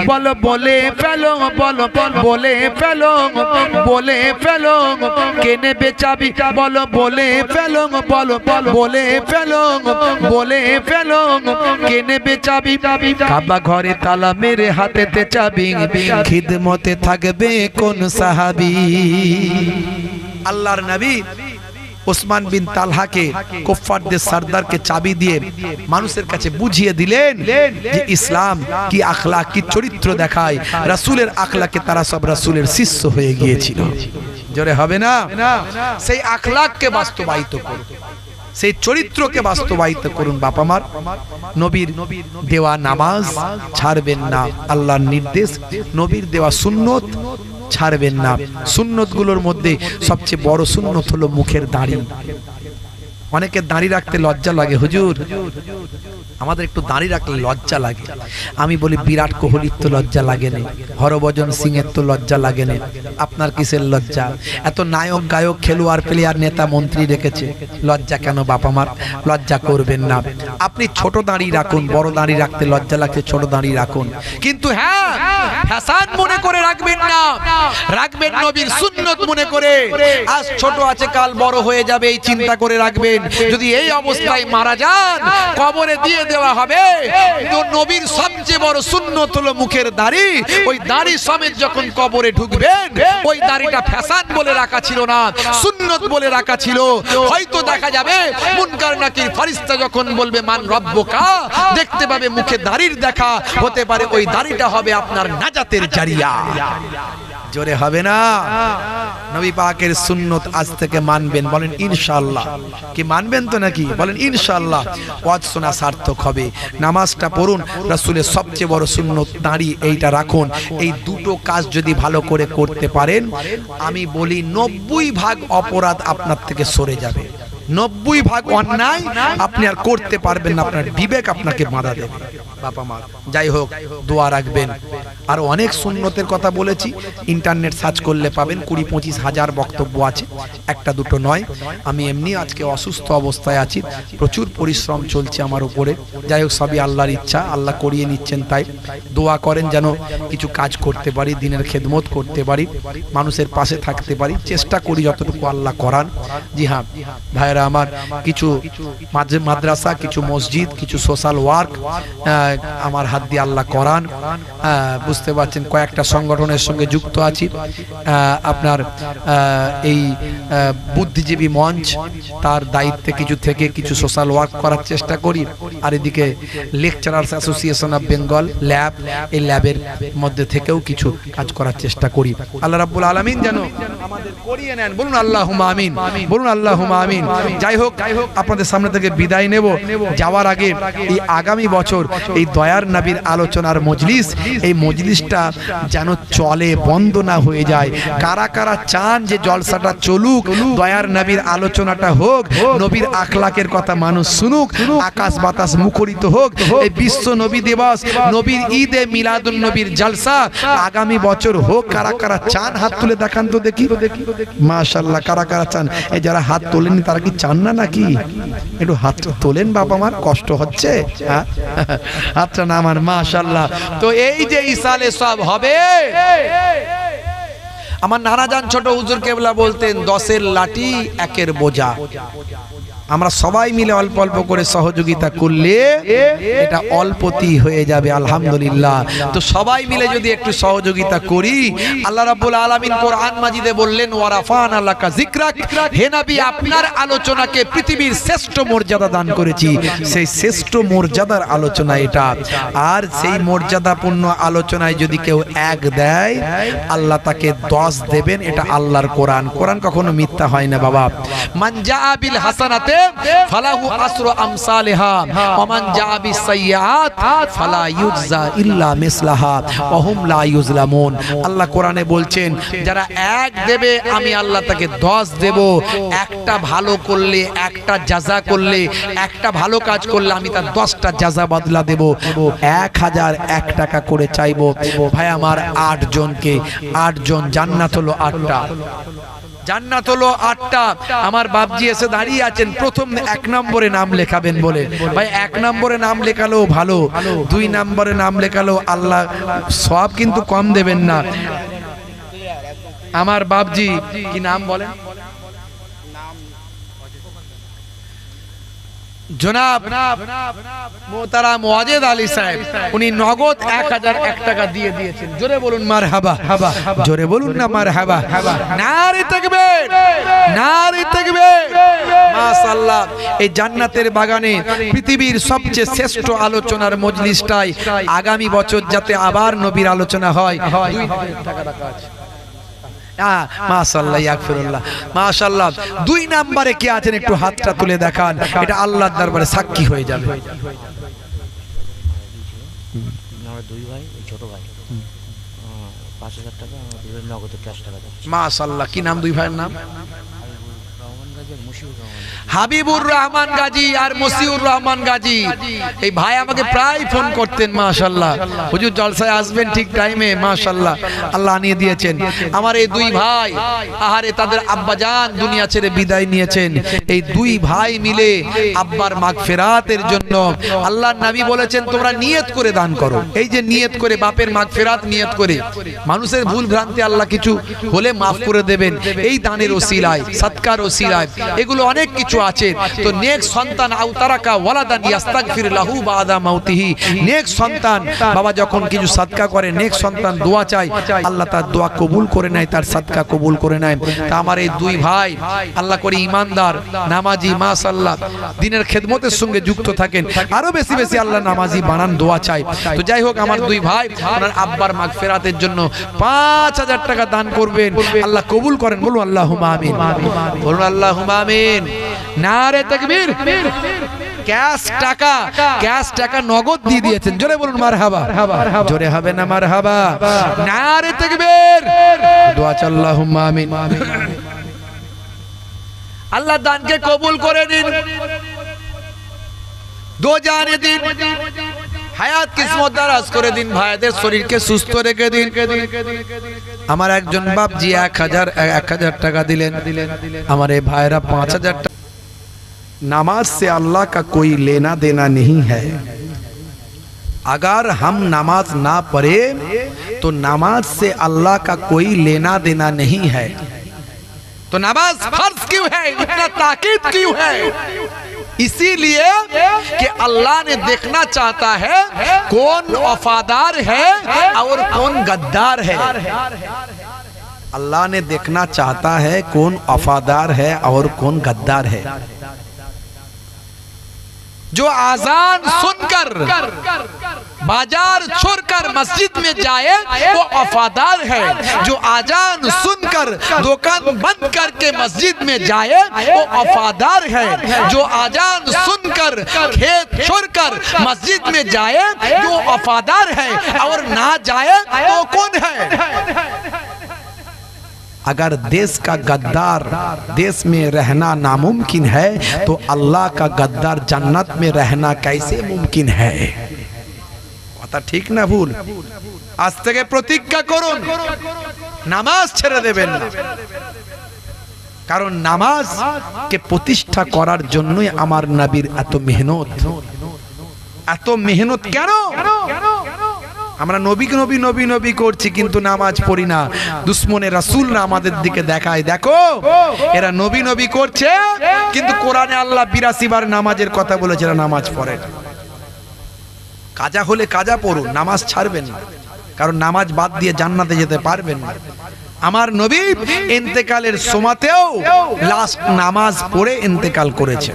বলো বলে ফেলো, বলো বলে ফেলো, বলে ফেলো, কে নেবে চাবি? বলো বলে ফেলো, বলো বলে ফেলো, বলে ফেলো, কে নেবে চাবি? কাবা ঘরে তালা মেরে হাতেতে চাবি, খিদমতে থাকবে কোন সাহাবী। আল্লাহর নবী ওসমান বিন তালহাকে, কুফফারদের সরদারকে চাবি দিয়ে মানুষের কাছে বুঝিয়ে দিলেন যে ইসলাম কি আখলাক, কি চরিত্র দেখায়। রাসূলের আখলাকে তারা সব রাসূলের শিষ্য হয়ে গিয়েছিল। জোরে হবে না? সেই আখলাককে বাস্তবায়িত করুন, সেই চরিত্রকে বাস্তবায়িত করুন। বাবা মার নবীর দেওয়া নামাজ ছাড়বেন না, আল্লাহর নির্দেশ, নবীর দেওয়া সুন্নত ছাড়বেন না। সুন্নত গুলোর মধ্যে সবচেয়ে বড় সুন্নত হলো মুখের দাড়ি। অনেকে দাড়ি রাখতে লজ্জা লাগে, হুজুর আমাদের একটু দাড়ি রাখলে লজ্জা লাগে। আমি বলি বিরাট কোহলির তো লজ্জা লাগে না, হরভজন সিং এর তো লজ্জা লাগে না, আপনার কিসের লজ্জা? এত নায়ক গায়ক খেলোয়াড় প্লেয়ার নেতা মন্ত্রী রেখেছে, লজ্জা কেন? বাপ আমার লজ্জা করবেন না। আপনি ছোট দাড়ি রাখুন, বড় দাড়ি রাখতে লজ্জা লাগছে, ছোট দাড়ি রাখুন, কিন্তু হ্যাঁ ফ্যাশন মনে করে রাখবেন না, রাখবেন নবীর সুন্নত মনে করে। আজ ছোট আছে কাল বড় হয়ে যাবে এই চিন্তা করে রাখবেন। যদি এই অবস্থায় মারা যান কবরে দিয়ে দেওয়া হবে। তো নবীর সবচেয়ে বড় সুন্নত হলো মুখের দাড়ি। ওই দাড়ি সমেত যখন কবরে ঢুকবেন, ওই দাড়িটা ফ্যাশন বলে রাখা ছিল না, সুন্নত বলে রাখা ছিল। হয়তো দেখা যাবে মুনকার নাকির ফেরেশতা যখন বলবে মান রব্বুকা, দেখতে পাবে মুখে দাড়ির দেখা, হতে পারে ওই দাড়িটা হবে আপনার নাজাতের জারিয়া। জোরে হবে না? নবী পাকের সুন্নত আজ থেকে মানবেন, বলেন ইনশাআল্লাহ। কি মানবেন তো নাকি? বলেন ইনশাআল্লাহ। ওয়াজ শোনা সার্থক হবে। নামাজটা পড়ুন, রাসূলের সবচেয়ে বড় সুন্নত দাড়ি, এইটা রাখুন। এই দুটো কাজ যদি ভালো করে করতে পারেন, আমি বলি 90% অপরাধ আপনার থেকে সরে যাবে। 90% অন্যায় আপনি আর করতে পারবেন না, আপনার বিবেক আপনাকে বাধা দেবে। বাবা মা যাই হোক, দোয়া রাখবেন। আর অনেক সুন্নতের কথা বলেছি, ইন্টারনেট সার্চ করলে পাবেন, 20-25 হাজার বক্তব্য আছে, একটা দুটো নয়। আমি এমনি আজকে অসুস্থ অবস্থায় আছি, প্রচুর পরিশ্রম চলছে আমার উপরে। যাই হোক, সবই আল্লাহর ইচ্ছা, আল্লাহ করিয়ে নিচ্ছেন। তাই দোয়া করেন যেন কিছু কাজ করতে পারি, দিনের খেদমত করতে পারি, মানুষের পাশে থাকতে পারি। চেষ্টা করি যতটুকু আল্লাহ করান। জি হ্যাঁ ভাইরা আমার, কিছু মাদ্রাসা, কিছু মসজিদ, কিছু সোশ্যাল ওয়ার্ক আমার হাত দিয়ে আল্লাহ করান। বুঝতে পারছেন, কয়েকটা সংগঠনের সঙ্গে যুক্ত আছি। আপনার এই বুদ্ধিজীবী মঞ্চ, তার দায়িত্বে কিছু থেকে কিছু সোশ্যাল ওয়ার্ক করার চেষ্টা করি। আর এদিকে lecturers association of Bengal lab, এই ল্যাবের মধ্যে থেকেও কিছু কাজ করার চেষ্টা করি। আল্লাহ রাব্বুল আলামিন যেন আমাদের করিয়ে নেন। বলুন আল্লাহুম্মা আমিন, বলুন আল্লাহুম্মা আমিন। যাই হোক, আপনাদের সামনে থেকে বিদায় নেব। যাওয়ার আগে এই আগামী বছর এই দয়ার নবীর আলোচনার মজলিস, এই মজলিসটা যেন চলে, বন্ধ না হয়ে যায়। কারা কারা চান যে জলসাটা চলুক, দয়ার নবীর আলোচনাটা হোক, নবীর আখলাকের কথা মানুষ শুনুক, আকাশ বাতাস মুখরিত হোক। এই বিশ্ব নবী দিবস, নবীর ঈদে মিলাদুন নবীর জলসা আগামী বছর হোক। কারা কারা চান হাত তুলে দেখান তো দেখি। মাশাআল্লাহ। কারা কারা চান? এই যারা হাত তোলেননি তারা কি চান না নাকি? একটু হাত তোলেন বাবা, আমার কষ্ট হচ্ছে। হাতটা না আমার, মাশাআল্লাহ। তো এই যে ইসালে সব হবে, আমার নানাজান ছোট হুজুর কেবলা বলতেন 10-এর লাঠি 1-এর বোঝা। আমরা সবাই মিলে অল্প অল্প করে সহযোগিতা করলে এটা অল্পতেই হয়ে যাবে আলহামদুলিল্লাহ। তো সবাই মিলে যদি একটু সহযোগিতা করি, আল্লাহ রাব্বুল আলামিন কোরআন মাজিদে বললেন ওয়ারাফানা লাকা যিকরাক, হে নবী আপনার আলোচনাকে পৃথিবীর শ্রেষ্ঠ মর্যাদা দান করেছি। সেই শ্রেষ্ঠ মর্যাদার আলোচনা এটা। আর সেই মর্যাদাপূর্ণ আলোচনায় যদি কেউ 1 দেয়, আল্লাহ তাকে 10 দেবেন। এটা আল্লাহর কোরআন। কোরআন কখনো মিথ্যা হয় না বাবা। মান জাআ বিল হাসানাতে ফালাহু আসরু আমসালিহা ওয়া মান জাআ বিস সাইয়্যাত ফালা ইউজা ইল্লা মিসলাহা ওয়া হুম লা ইউজলামুন। আল্লাহ কোরআনে বলছেন যারা 1 দেবে আমি আল্লাহ তাকে 10 দেব। একটা ভালো করলে, একটা জাযা করলে, একটা ভালো কাজ করলে আমি তার 10টা জাযা বদলা দেব। 1001 টাকা করে চাইবো। ভাই আমার 8 জনকে, 8 জন, জান্নাত হলো 8টা, জান্নাত হলো 8টা। আমার বাপজি এসে দাঁড়িয়ে আছেন, প্রথম 1 নম্বরে নাম লেখাবেন বলে। ভাই 1 নম্বরে নাম লেখালেও ভালো, 2 নম্বরে নাম লেখালেও আল্লাহ সব কিন্তু কম দেবেন না। আমার বাপজি কি নাম বলেন? জনাব মোহতারাম ওয়াজেদ আলী সাহেব, উনি নগদ 1001 টাকা দিয়ে দিয়েছেন। জোরে বলুন মারহাবা, জোরে বলুন না মারহাবা। নারে তাকবীর, নারে তাকবীর। মাশাআল্লাহ। এই জান্নাতের বাগানে পৃথিবীর সবচেয়ে শ্রেষ্ঠ আলোচনার মজলিসটাই আগামী বছর যাতে আবার নবীর আলোচনা হয়। 2000 টাকা রাখা আছে। মাশাআল্লাহ, ইয়াগফিরুল্লাহ, মাশাআল্লাহ। 2 নম্বরে কে আছেন একটু হাতটা তুলে দেখান, এটা আল্লাহর দরবারে সাক্ষী হয়ে যাবে। আমরা 2 ভাই, ছোট ভাই 5000 টাকা, আমরা 2 ভাই নগদে ক্যাশ টাকা দিচ্ছি। মাশাআল্লাহ। কি নাম 2 ভাইয়ের নাম? হাবিবুর রহমান গাজী আর মসিউর রহমান গাজী। এই ভাই আমাকে প্রায় ফোন করতেন, মাশাআল্লাহ হুজুর জলসায় আসবেন ঠিক টাইমে, মাশাআল্লাহ আল্লাহ আনিয়ে দিয়েছেন। আমার এই 2 ভাই, আহারে তাদের আব্বাজান দুনিয়া ছেড়ে বিদায় নিয়েছেন। এই 2 ভাই মিলে আব্বার মাগফিরাতের জন্য আল্লাহর নবী বলেছেন তোমরা নিয়ত করে দান করো। এই যে নিয়ত করে, বাপের মাগফিরাত নিয়ত করে, মানুষের ভুল ভ্রান্তি আল্লাহ কিছু হলে মাফ করে দেবেন এই দানের ওসিলায়, সদকার ওসিলায়। এগুলো অনেক কিছু আছে। তো নেক সন্তান আউতারাকা ওয়ালাদান ইস্তাগফির লাহু বাদা মাউতিহি, নেক সন্তান বাবা যখন কিছু সদকা করে, নেক সন্তান দোয়া চায়, আল্লাহ তার দোয়া কবুল করে নেয়, তার সদকা কবুল করে নেয়। তা আমার এই 2 ভাই আল্লাহ করে ইমানদার, নামাজি, মাশাআল্লাহ দ্বীনের খেদমতের সঙ্গে যুক্ত থাকেন। আরো বেশি বেশি আল্লাহ নামাজি বানান, দোয়া চাই। তো যাই হোক, আমার 2 ভাই ওনার আব্বার মাগফিরাতের জন্য 5000 টাকা দান করবেন। আল্লাহ কবুল করেন, বলুন আল্লাহুম্মা আমিন, বলুন আল্লাহুম্মা আমিন। নারে তাকবীর। ক্যাশ টাকা নগদ দিয়ে দিয়েছেন। জোরে বলুন মারহাবা, জোরে হবে না মারহাবা। নারে তাকবীর। দোয়া চাই আল্লাহুম্মা আমিন। আল্লাহ দানকে কবুল করে নিন, দো জানে দিন, হায়াত কিসমত দারাজ করে দিন, ভাইদের শরীরকে সুস্থ রেখে দিন। আমার একজন বাপজি 1000 টাকা দিলেন। আমার এই ভাইরা 5000 টাকা। नमाज से अल्लाह का कोई लेना देना नहीं है। अगर हम नमाज ना पढ़े तो नमाज से अल्लाह का कोई लेना देना नहीं है। तो नमाज फर्ज क्यों है, इतना ताकीद क्यों है? इसीलिए कि अल्लाह ने देखना चाहता है कौन वफादार है और कौन गद्दार है। अल्लाह ने देखना चाहता है कौन वफादार है और कौन गद्दार है। जो आजान सुनकर बाजार छोड़कर मस्जिद में जाए वो वफादार है। जो आजान सुनकर दुकान बंद करके मस्जिद में जाए वो वफादार है। जो आजान सुनकर खेत छोड़कर मस्जिद में जाए वो वफादार है, और ना जाए तो कौन है? अगर देश का गद्दार देश में रहना नामुमकिन है तो अल्लाह का गद्दार जन्नत में रहना कैसे मुमकिन है? কথা ঠিক না ভুল? আজ থেকে প্রতিজ্ঞা করুন নামাজ ছেড়ে দেবেন না, কারণ নামাজকে প্রতিষ্ঠা করার জন্যই আমার নবীর এত মেহনত। এত মেহনত কেন? আমরা নবী নবী নবী নবী করছি কিন্তু নামাজ পড়ি না। দুশ্মনে রাসূলরা আমাদের দিকে দেখায়, দেখো এরা নবী নবী করছে কিন্তু কোরআনে আল্লাহ 82 বার নামাজের কথা বলেছে, এরা নামাজ পড়ে না। কাজা হলে কাজা পড়ুন, নামাজ ছাড়বেন না, কারণ নামাজ বাদ দিয়ে জান্নাতে যেতে পারবেন না। আমার নবী ইন্তেকালের সময়তেও লাস্ট নামাজ পড়ে ইন্তেকাল করেছে,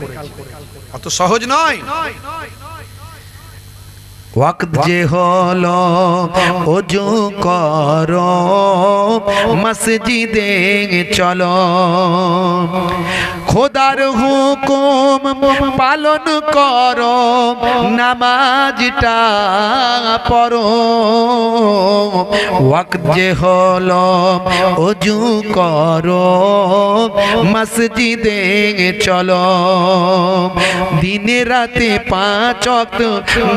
অত সহজ নয়। ওয়াক্ত যে হলো ওযু করো মসজিদে চলো, খোদার হুকুম পালন করো নামাজটা পড়ো। ওয়াক্ত যে হলো ওযু করো মসজিদে চলো, দিনে রাতে 5 ওয়াক্ত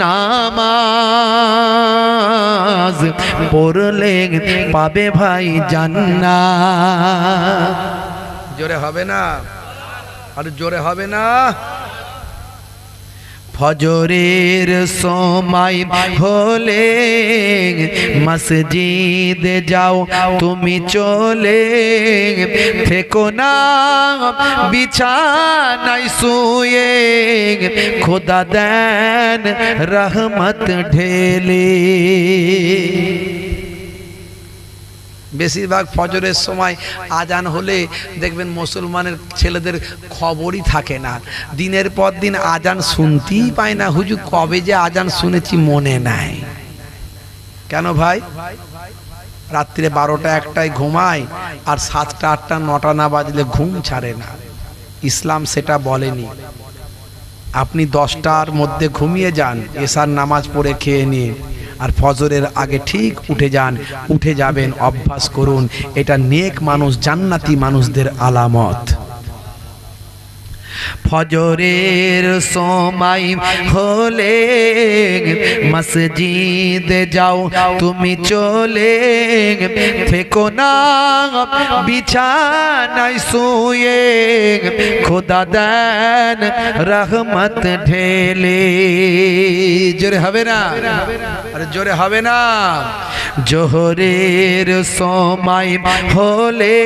নামাজ পড়লে পাবে ভাই জান্নাত। জোরে হবে না? আর জোরে হবে না? ফজরের সময় হলে মসজিদে যাও তুমি চলে, থেকো না বিছানায় শুয়ে, খোদা দেন রহমত ঢেলে। বেশিরভাগ ফজরের সময় আজান হলে দেখবেন মুসলমানের ছেলেদের খবরই থাকে না, দিনের পর দিন আজান শুনতেই পায় না। হুজুর কবে যে আজান শুনেছি মনে নাই। কেন ভাই? রাত্রে 12টা 1টায় ঘুমায়, আর 7টা 8টা 9টা না বাজলে ঘুম ছাড়ে না। ইসলাম সেটা বলেনি। আপনি 10টার মধ্যে ঘুমিয়ে যান, এশার নামাজ পড়ে খেয়ে নিয়ে, আর ফজরের আগে ঠিক উঠে যান, উঠে যাবেন, অভ্যাস করুন। এটা নেক মানুষ, জান্নাতি মানুষদের আলামত। ফজরের সময় হলে মসজিদে যাও তুমি চলে, থেকো না বিছানায় শুয়ে, খোদা দেন রহমত ঢেলে। জোরে হবে না? আরে জোরে হবে না? জোহরের সময় হলে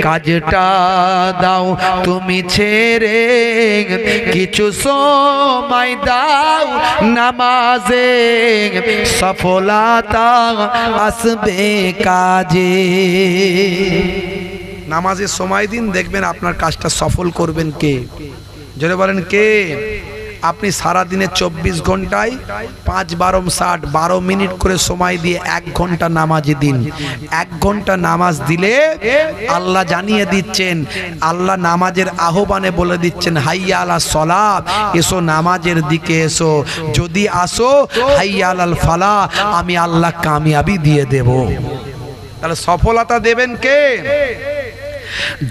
কাজটা দাও তুমি ছেড়ে, কিছু সময় দাও নামাজে, সফলতা আসবে কাজে। নামাজের সময় দিন, দেখবেন আপনার কাজটা সফল করবেন কে? জোরে বলেন কে? আপনি সারা দিনে 24 ঘন্টায় 5 12 60 12 মিনিট করে সময় দিয়ে 1 ঘন্টা নামাজে দিন। 1 ঘন্টা নামাজ দিলে আল্লাহ জানিয়ে দিচ্ছেন, আল্লাহ নামাজের আহ্বানে বলে দিচ্ছেন, হাইয়া আলাস সালাত, এসো নামাজের দিকে এসো। যদি আসো হাইয়া আলাল ফালাহ, আমি আল্লাহ কামিয়াবি দিয়ে দেব। তাহলে সফলতা দেবেন কে?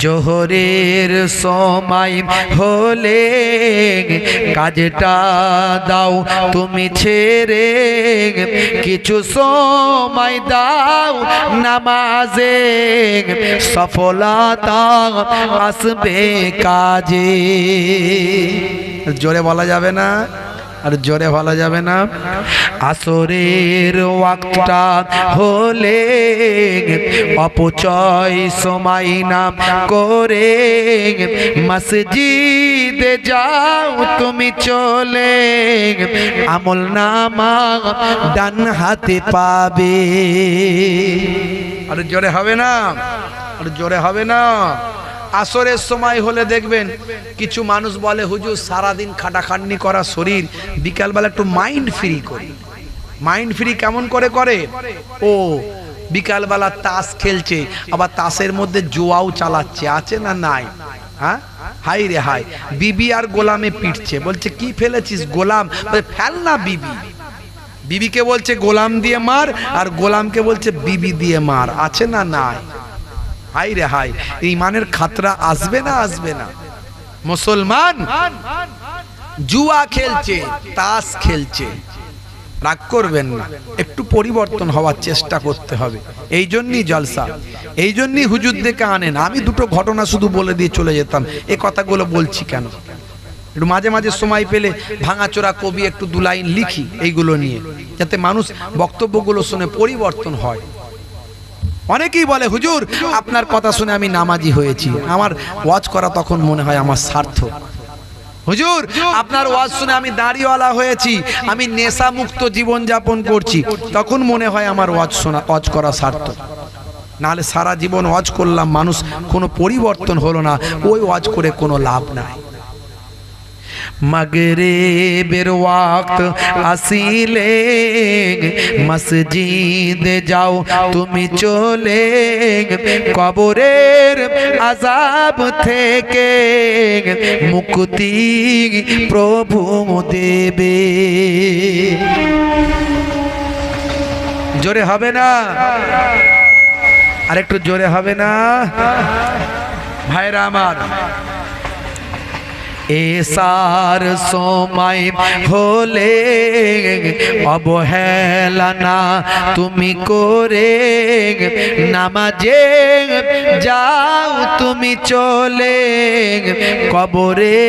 জোহরের সময় হলে কাজটা দাও তুমি ছেড়ে, কিছু সময় দাও নামাজে, সফলতা আসবে কাজে। জোরে বলা যাবে না? আর জোরে বলা যাবে না? আসরের ওয়াক্তটা হলে অপচয় সময় না করে, মসজিদে যাও তুমি চলে, আমল নামা ডান হাতে পাবে। আর জোরে হবে না? আর জোরে হবে না? আসরের সময় হলে দেখবেন কিছু মানুষ বলে, হুজুর সারাদিন খাটাখাটনি করা শরীর, বিকালবেলা একটু মাইন্ড ফ্রি করি। মাইন্ড ফ্রি কেমন করে করে? ও বিকালবেলা তাস খেলছে, আবার তাসের মধ্যে জুয়াও চালাচ্ছে, আছে না নাই? হ্যাঁ, হাই রে হাই, বিবি আর গোলামে পিটছে, বলছে কি ফেলেছিস? গোলাম। ফেল না বিবি। বিবিকে বলছে গোলাম দিয়ে মার, আর গোলামকে বলছে বিবি দিয়ে মার, আছে না নাই? হাই রে হাই, ঈমানের খাতরা আসবে না আসবে না? মুসলমান জুয়া খেলছে, তাস খেলছে, রাগ করবেন না, একটু পরিবর্তন হওয়ার চেষ্টা করতে হবে। এই জন্যই জলসা, এই জন্যই হুজুরদেরকে আনেন। আমি দুটো ঘটনা শুধু বলে দিয়ে চলে যেতাম, এই কথাগুলো বলছি কেন, একটু মাঝে মাঝে সময় পেলে ভাঙাচোরা কবি একটু দু লাইন লিখি এইগুলো নিয়ে, যাতে মানুষ বক্তব্যগুলো শুনে পরিবর্তন হয়। অনেকেই বলে হুজুর আপনার কথা শুনে আমি নামাজি হয়েছি, আমার ওয়াজ করা তখন মনে হয় আমার সার্থক। হুজুর আপনার ওয়াজ শুনে আমি দাড়িওয়ালা হয়েছি, আমি নেশা মুক্ত জীবন যাপন করছি, তখন মনে হয় আমার ওয়াজ করা সার্থক। নাহলে সারা জীবন ওয়াজ করলাম, মানুষ কোনো পরিবর্তন হলো না, ওই ওয়াজ করে কোনো লাভ নাই। মাগরিবের ওয়াক্ত আসিলে মসজিদে যাও তুমি চলে, কবরের আযাব থেকে মুক্তি প্রভু দেবে। জোরে হবে না? আরেকটু জোরে হবে না? ভাইরা আমার, এসার সময় হলে অবহেলা না তুমি করে, নামাজে যাও তুমি চলে, কবরে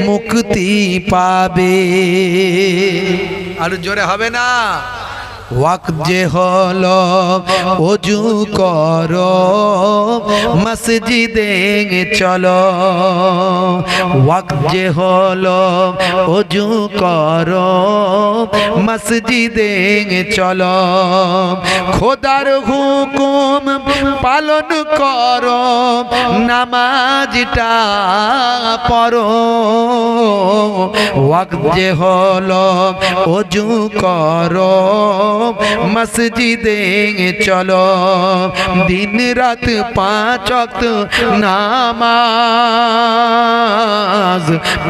মুক্তি পাবে। আর জোরে হবে না? ওয়াক্ত যে হলো ওযু করো মসজিদে চলো, ওয়াক্ত যে হলো ওযু করো মসজিদে চলো, খোদার হুকুম পালন করো নামাজটা পড়ো, ওয়াক্ত যে হলো ওযু করো মসজিদে চলো, দিন রাত 5 ওয়াক্ত নামাজ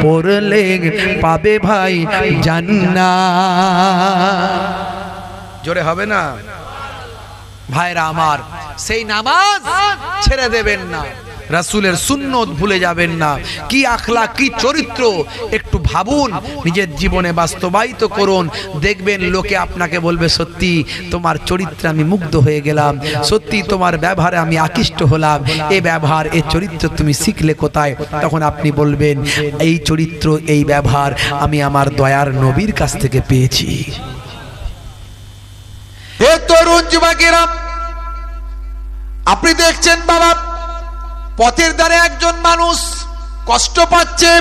পড়লে পাবে ভাই জান্নাত। জোরে হবে না? ভাইরা আমার, সেই নামাজ ছেড়ে দেবেন না, রাসূলের সুন্নত ভুলে যাবেন না। কি আখলাক, কি চরিত্র, একটু ভাবুন, নিজের জীবনে বাস্তবায়িত করুন, দেখবেন লোকে আপনাকে বলবে সত্যি তোমার চরিত্রে আমি মুগ্ধ হয়ে গেলাম, সত্যি তোমার ব্যবহারে আমি আকৃষ্ট হলাম, এই ব্যবহার এই চরিত্র তুমি শিখলে কোথায়? তখন আপনি বলবেন এই চরিত্র এই ব্যবহার আমি আমার দয়ার নবীর কাছ থেকে পেয়েছি। হে তরুণ যুবকেরা, আপনি দেখছেন বাবা পথের ধারে একজন মানুষ কষ্ট পাচ্ছে,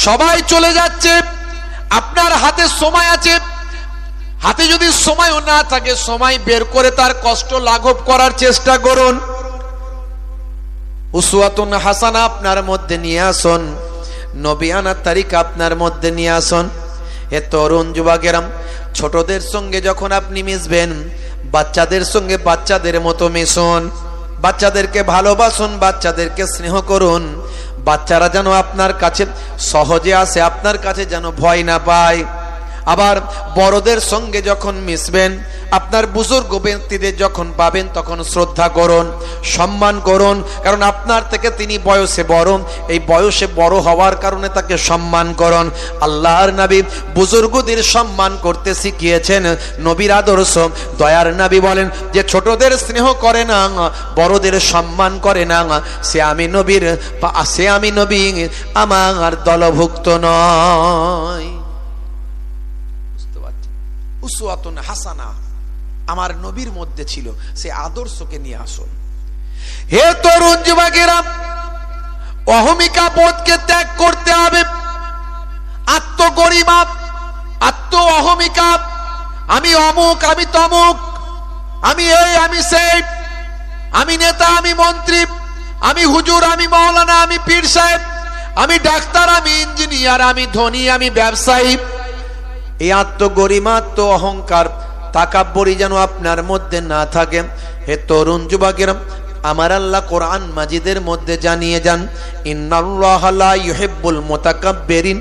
সবাই চলে যাচ্ছে, আপনার হাতে সময় আছে, হাতে যদি সময়ও না থাকে সময় বের করে তার কষ্ট লাঘব করার চেষ্টা করুন। উসওয়াতুন হাসানা আপনার মধ্যে নিয়ে আসুন, নবিয়ানা তারিকা আপনার মধ্যে নিয়ে আসুন। হে তরুণ যুবকেরা, ছোটদের সঙ্গে যখন আপনি মিশবেন, বাচ্চাদের সঙ্গে বাচ্চাদের মতো মিশুন, বাচ্চাদেরকে ভালোবাসুন, বাচ্চাদেরকে স্নেহ করুন, বাচ্চারা যেন আপনার কাছে সহজে আসে, আপনার কাছে যেন ভয় না পায়। আবার বড়দের সঙ্গে যখন মিশবেন, আপনার বুজুর্গ ব্যক্তিদের যখন পাবেন তখন শ্রদ্ধা করুন, সম্মান করুন, কারণ আপনার থেকে তিনি বয়সে বড়, এই বয়সে বড় হওয়ার কারণে তাকে সম্মান করুন। আল্লাহর নবী বুজুর্গদের সম্মান করতে শিখিয়েছেন, নবীর আদর্শ। দয়ার নবী বলেন যে ছোটদের স্নেহ করে না, বড়দের সম্মান করে না, সে আমি নবী আমার দলভুক্ত নয়। উসওয়াতুন হাসানা আমার নবীর মধ্যে ছিল, সে আদর্শকে নিয়ে আসুন। হে তরুণ যুবকেরা, অহমিকা বোধকে ত্যাগ করতে হবে। আত্মগরিমা, আত্ম অহমিকা, আমি অমুক, আমি তমুক, আমি এই, আমি সেই, আমি নেতা, আমি মন্ত্রী, আমি হুজুর, আমি মাওলানা, আমি পীর সাহেব, আমি ডাক্তার, আমি ইঞ্জিনিয়ার, আমি ধনী, আমি ব্যবসায়ী। এই আত্মগরিমা, আত্ম অহংকার, তাকাব্বুরি যেন আপনার মধ্যে না থাকে। হে তরুণ যুবকেরা, আমার আল্লাহ কোরআন মাজিদের মধ্যে জানিয়ে যান, ইন্নাল্লাহা লা ইউহিব্বুল মুতাকাব্বিরিন,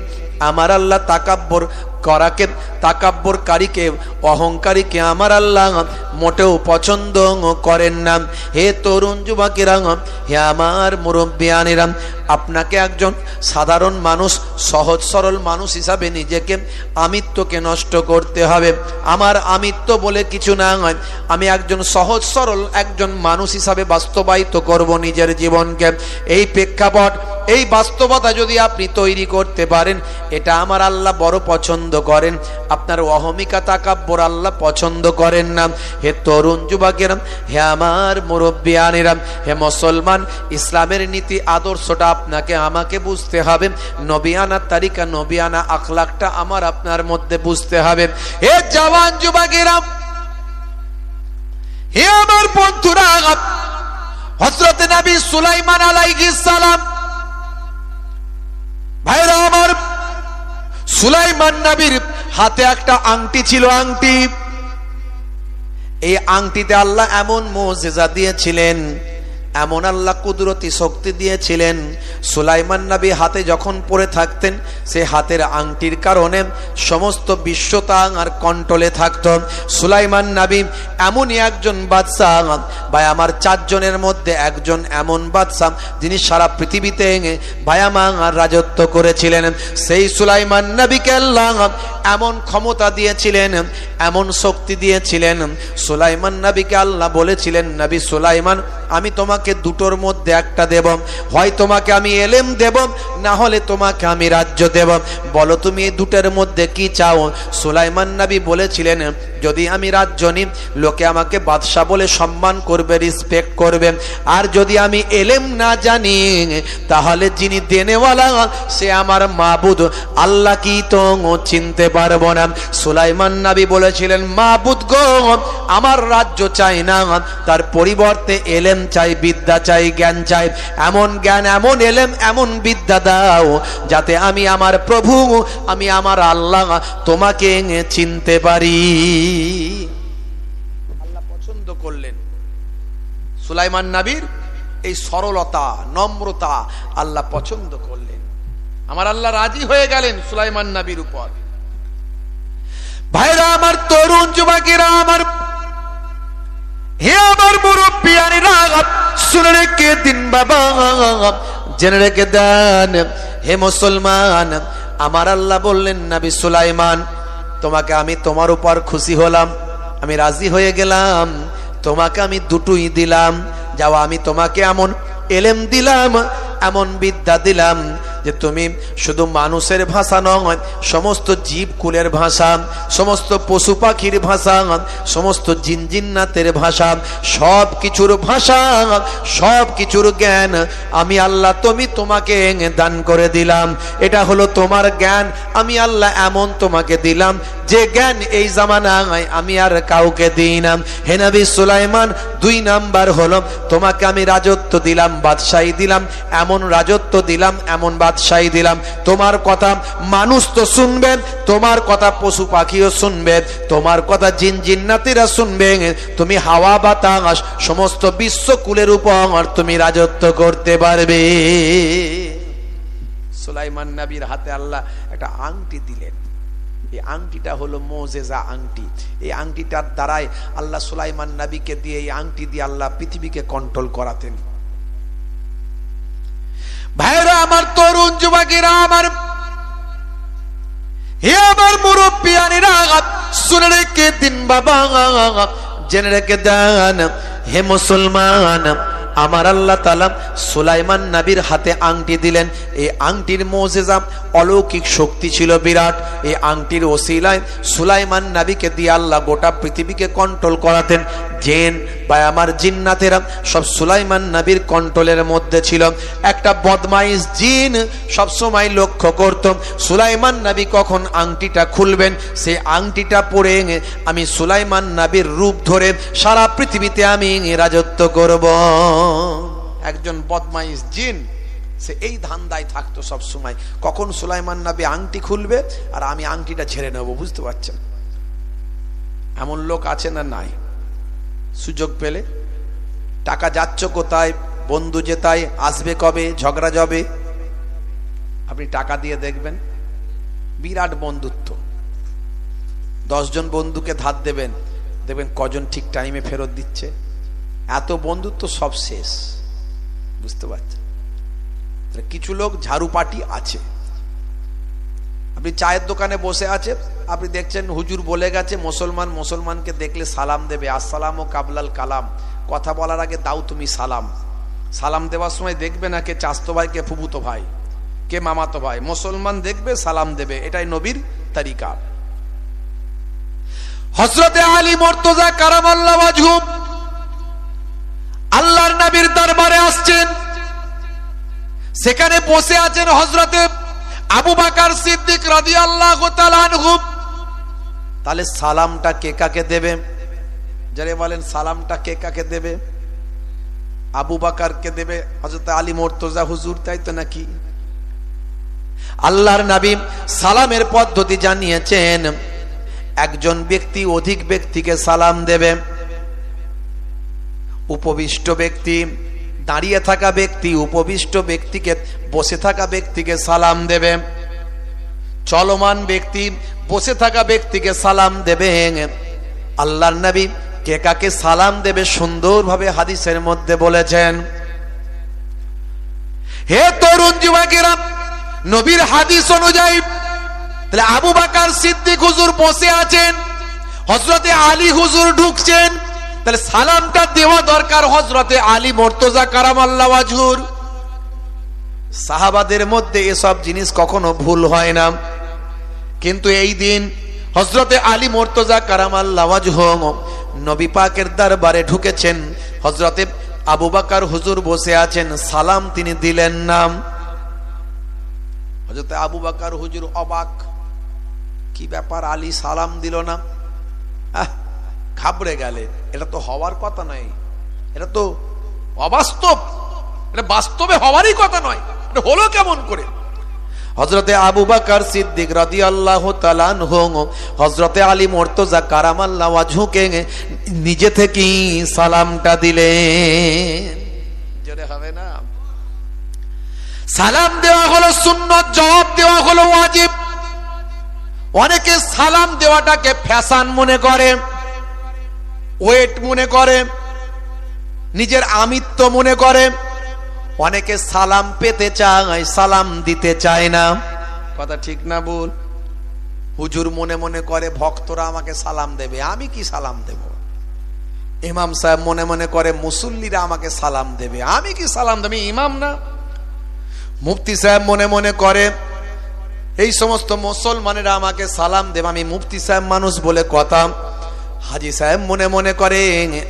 আমার আল্লাহ তাকাব্বুর করাকে, তাকাব্বরকারীকে, অহংকারীকে আমার আল্লাহ মোটেও পছন্দ করেন না। হে তরুণ যুবকেরা, হে আমার মুরব্বিয়ানেরা, আপনাকে একজন সাধারণ মানুষ, সহজ সরল মানুষ হিসাবে নিজেকে আমিত্বকে নষ্ট করতে হবে। আমার আমিত্ব বলে কিছু না হয়, আমি একজন সহজ সরল একজন মানুষ হিসাবে বাস্তবায়িত করব নিজের জীবনকে। এই প্রেক্ষাপট, এই বাস্তবতা যদি আপনি তৈরি করতে পারেন, এটা আমার আল্লাহ বড় পছন্দ করেন। আপনার অহমিকা, তাকাব্বর আল্লাহ পছন্দ করেন না। হে তরুণ যুবকেরা, হে আমার মুরব্বিয়ানেরা, হে মুসলমান, ইসলামের নীতি আদর্শটা আপনাকে আমাকে বুঝতে হবে। নবিয়ানা তারিকা, নবিয়ানা আখলাকটা আমার আপনার মধ্যে বুঝতে হবে। হে জওয়ান যুবকেরা, হে আমার বন্ধুরা, হযরত নবী সুলাইমান আলাইহিস সালাম, ভাইরা আমার, সুলাইমান নবীর হাতে একটা আংটি ছিল, আংটি। এই আংটিতে আল্লাহ এমন মুজিজা দিয়েছিলেন, এমন আল্লাহ কুদরতি শক্তি দিয়েছিলেন, সুলাইমান নবী হাতে যখন পরে থাকতেন, সে হাতের আংটির কারণে সমস্ত বিশ্বতা আর কন্ট্রোলে থাকত। সুলাইমান নবী এমনই একজন বাদশাহ, ভাই আমার 4 জনের মধ্যে একজন এমন বাদশাহ যিনি সারা পৃথিবীতে ভাই আমার রাজত্ব করেছিলেন। সেই সুলাইমান নবীকে আল্লাহ এমন ক্ষমতা দিয়েছিলেন, এমন শক্তি দিয়েছিলেন। সুলাইমান নবীকে আল্লাহ বলেছিলেন, নবী সুলাইমান, আমি তোমাকে দুটোর মধ্যে একটা দেব, হয় তোমাকে আমি এলেম দেব, না হলে তোমাকে আমি রাজ্য দেব, বলো তুমি এই দুটোর মধ্যে কি চাও? সুলাইমান নবী বলেছিলেন, যদি আমি রাজ্য নিই, লোকে আমাকে বাদশা বলে সম্মান করবে, রেসপেক্ট করবে, আর যদি আমি এলেম না জানি, তাহলে যিনি দেনেওয়ালা সে আমার মাবুদ আল্লাহ কি তো চিনতে পারবো না। সুলাইমান নবী বলেছিলেন, মাবুদ গো, আমার রাজ্য চাই না, তার পরিবর্তে এলেম চাই, বিদ্যা চাই, জ্ঞান চাই। এমন জ্ঞান, এমন এলেম, এমন বিদ্যা দাও যাতে আমি আমার প্রভু, আমি আমার আল্লাহ তোমাকে চিনতে পারি। আল্লাহ পছন্দ করলেন সুলাইমান নবীর এই সরলতা, নম্রতা আল্লাহ পছন্দ করলেন। আমার আল্লাহ রাজি হয়ে গেলেন সুলাইমান নবীর উপর। ভাইরা আমার, তরুণ যুবকেরা আমার, হে আমার মুরব্বিয়ানেরা, শুনে রেখে দিন বাবা, জেনে রেখে দেন। হে মুসলমান, আমার আল্লাহ বললেন, নবী সুলাইমান, তোমাকে আমি তোমার উপর খুশি হলাম, আমি রাজি হয়ে গেলাম, তোমাকে আমি দুটোই দিলাম। যাও, আমি তোমাকে এমন এলেম দিলাম, এমন বিদ্যা দিলাম যে তুমি শুধু মানুষের ভাষা নয়, সমস্ত জীবকুলের ভাষা, সমস্ত পশু পাখির ভাষা, সমস্ত জিনজিন্নাতের ভাষা, সব কিছুর ভাষা, সব কিছুর জ্ঞান আমি আল্লাহ তোমাকে দান করে দিলাম। এটা হলো তোমার জ্ঞান, আমি আল্লাহ এমন তোমাকে দিলাম যে জ্ঞান এই জামানায় আমি আর কাউকে দিই না। হে নবী সুলাইমান, 2 নাম্বার হলো তোমাকে আমি রাজত্ব দিলাম, বাদশাহী দিলাম, এমন রাজত্ব দিলাম, এমন বাদশাহী দিলাম, তোমার কথা মানুষ তো শুনবে, তোমার কথা পশু পাখিও শুনবে, তোমার কথা জিন জিন্নাতিরা শুনবে, তুমি হাওয়া বাতাস সমস্ত বিশ্বকুলের উপর তুমি রাজত্ব করতে পারবে। সুলাইমান নবীর হাতে আল্লাহ একটা আংটি দিলেন। এই আংটিটা হলো মুজিজা আংটি। এই আংটিটার দ্বারাই আল্লাহ সুলাইমান নবীকে দিয়ে, এই আংটি দিয়ে আল্লাহ পৃথিবীকে কন্ট্রোল করাতেন। ভাইরা আমার, তরুণ যুবকেরা আমার, হে আমার মুরব্বিয়ানেরা, শুনে রেখে দিন বাবা, জেনে রেখে দেন। হে মুসলমান, আমার আল্লাহ তাআলা সুলাইমান নবীর হাতে আংটি দিলেন। এই আংটির মুজিজা, অলৌকিক শক্তি ছিল বিরাট। এই আংটির ওসিলায় সুলাইমান নবীকে দিয়ে আল্লাহ গোটা পৃথিবীকে কন্ট্রোল করাতেন। জিন বা আমার জিন্নাতেরা সব সুলাইমান নবীর কন্ট্রোলের মধ্যে ছিল। একটা বদমাইশ জিন সব সময় লক্ষ্য করত সুলাইমান নবী কখন আংটিটা খুলবেন, সেই আংটিটা পরে আমি সুলাইমান নবীর রূপ ধরে সারা পৃথিবীতে আমি রাজত্ব করব। একজন বদমাইশ জিন সে এই ধান্দায় থাকতো সব সময়, কখন সুলাইমান নবী আংটি খুলবে আর আমি আংটিটা ঝেড়ে নেব। বুঝতে পারছেন? এমন লোক আছে না নাই? সুযোগ পেলে টাকা যাচ্ছ কোথায়, বন্ধু যেতায়, আসবে কবে, ঝগড়া যাবে, আপনি টাকা দিয়ে দেখবেন বিরাট বন্ধুত্ব, 10 জন বন্ধুকে ধার দেবেন, দেখবেন কজন ঠিক টাইমে ফেরত দিচ্ছে। এত বন্ধুত্ব সব শেষ, বুঝতে পারছেন? কিছু লোক ঝাড়ুপাটি আছে। আপনি চায়ের দোকানে বসে আছে, আপনি দেখছেন হুজুর বলে গেছে মুসলমানকে দেখলে সালাম দেবে, আসসালামু কাবলাল কালাম, কথা বলার আগে দাও তুমি সালাম। সালাম দেওয়ার সময় দেখবে না কে চাচতো ভাই, কে ফুফুতো ভাই, কে মামাতো ভাই। মুসলমান দেখবে সালাম দেবে, এটাই নবীর তরিকা। হযরতে আলী মুর্তজা কারামাল্লাহু ওয়াজহু আল্লাহর নবীর দরবারে আসছেন। সেখানে বসে আছেন হযরতে আবু বকর সিদ্দিক রাদিয়াল্লাহু তাআলা আনহু। তাহলে সালামটা কে কাকে দেবে? যারা বলেন সালামটা কে কাকে দেবে? আবু বকরকে দেবে হযরতে আলী মুর্তজা হুজুর, তাই তো নাকি? আল্লাহর নবী সালামের পদ্ধতি জানিয়েছেন। একজন ব্যক্তি অধিক ব্যক্তিকে সালাম দেবে। উপবিষ্ট ব্যক্তি, দাঁড়িয়ে থাকা ব্যক্তি উপবিষ্ট ব্যক্তিকে, বসে থাকা ব্যক্তিকে সালাম দেবে। চলমান ব্যক্তি বসে থাকা ব্যক্তিকে সালাম দেবে। আল্লাহর নবী কে কাকে সালাম দেবে সুন্দরভাবে হাদিসের মধ্যে বলেছেন। হে তরুণ যুবকেরা, নবীর হাদিস অনুযায়ী তাহলে আবু বকর সিদ্দিক হুজুর বসে আছেন, হযরতে আলী হুজুর ঢুকছেন, তাহলে সালামটা দেওয়া দরকার হযরতে আলী মুর্তজা কারামাল্লাহু ওয়াজহুর। সাহাবাদের মধ্যে এসব জিনিস কখনো ভুল হয় না, কিন্তু এই দিন হযরতে আলী মুর্তজা কারামাল্লাহু ওয়াজহু নবী পাকের দরবারে ঢুকেছেন। হযরতে আবু বকর হুজুর বসে আছেন, সালাম তিনি দিলেন না। হযরতে আবু বকর হুজুর অবাক, কি ব্যাপার, আলী সালাম দিল না? ঘাবড়ে গেলেন। এটা তো হওয়ার কথা নয়, এটা তো অবাস্তব, এটা বাস্তবে হওয়ারই কথা নয়, এটা হলো কেমন করে? হযরতে আবু বকর সিদ্দিক রাদিয়াল্লাহু তাআলা আনহু হযরতে আলী মুর্তজা কারামাল্লাহু ওয়াজহুকে নিজে থেকেই সালামটা দিলেন। জোরে হবে না? সালাম দেওয়া হলো সুন্নাত, জবাব দেওয়া হলো ওয়াজিব। অনেকে সালাম দেওয়াটাকে ফ্যাশন মনে করে, ওয়েট মনে করে, নিজের আমিত্ব মনে করে। অনেকে সালাম পেতে চায়, সালাম দিতে চায় না। কথা ঠিক না বল? হুজুর মনে মনে করে ভক্তরা আমাকে সালাম দেবে, আমি কি সালাম দেব? ইমাম সাহেব মনে মনে করে মুসল্লিরা আমাকে সালাম দেবে, আমি কি সালাম দেব? ইমাম না। মুফতি সাহেব মনে মনে করে এই সমস্ত মুসলমানেরা আমাকে সালাম দেবে, আমি মুফতি সাহেব মানুষ বলে কথা। হাজী সাহেব মনে মনে করে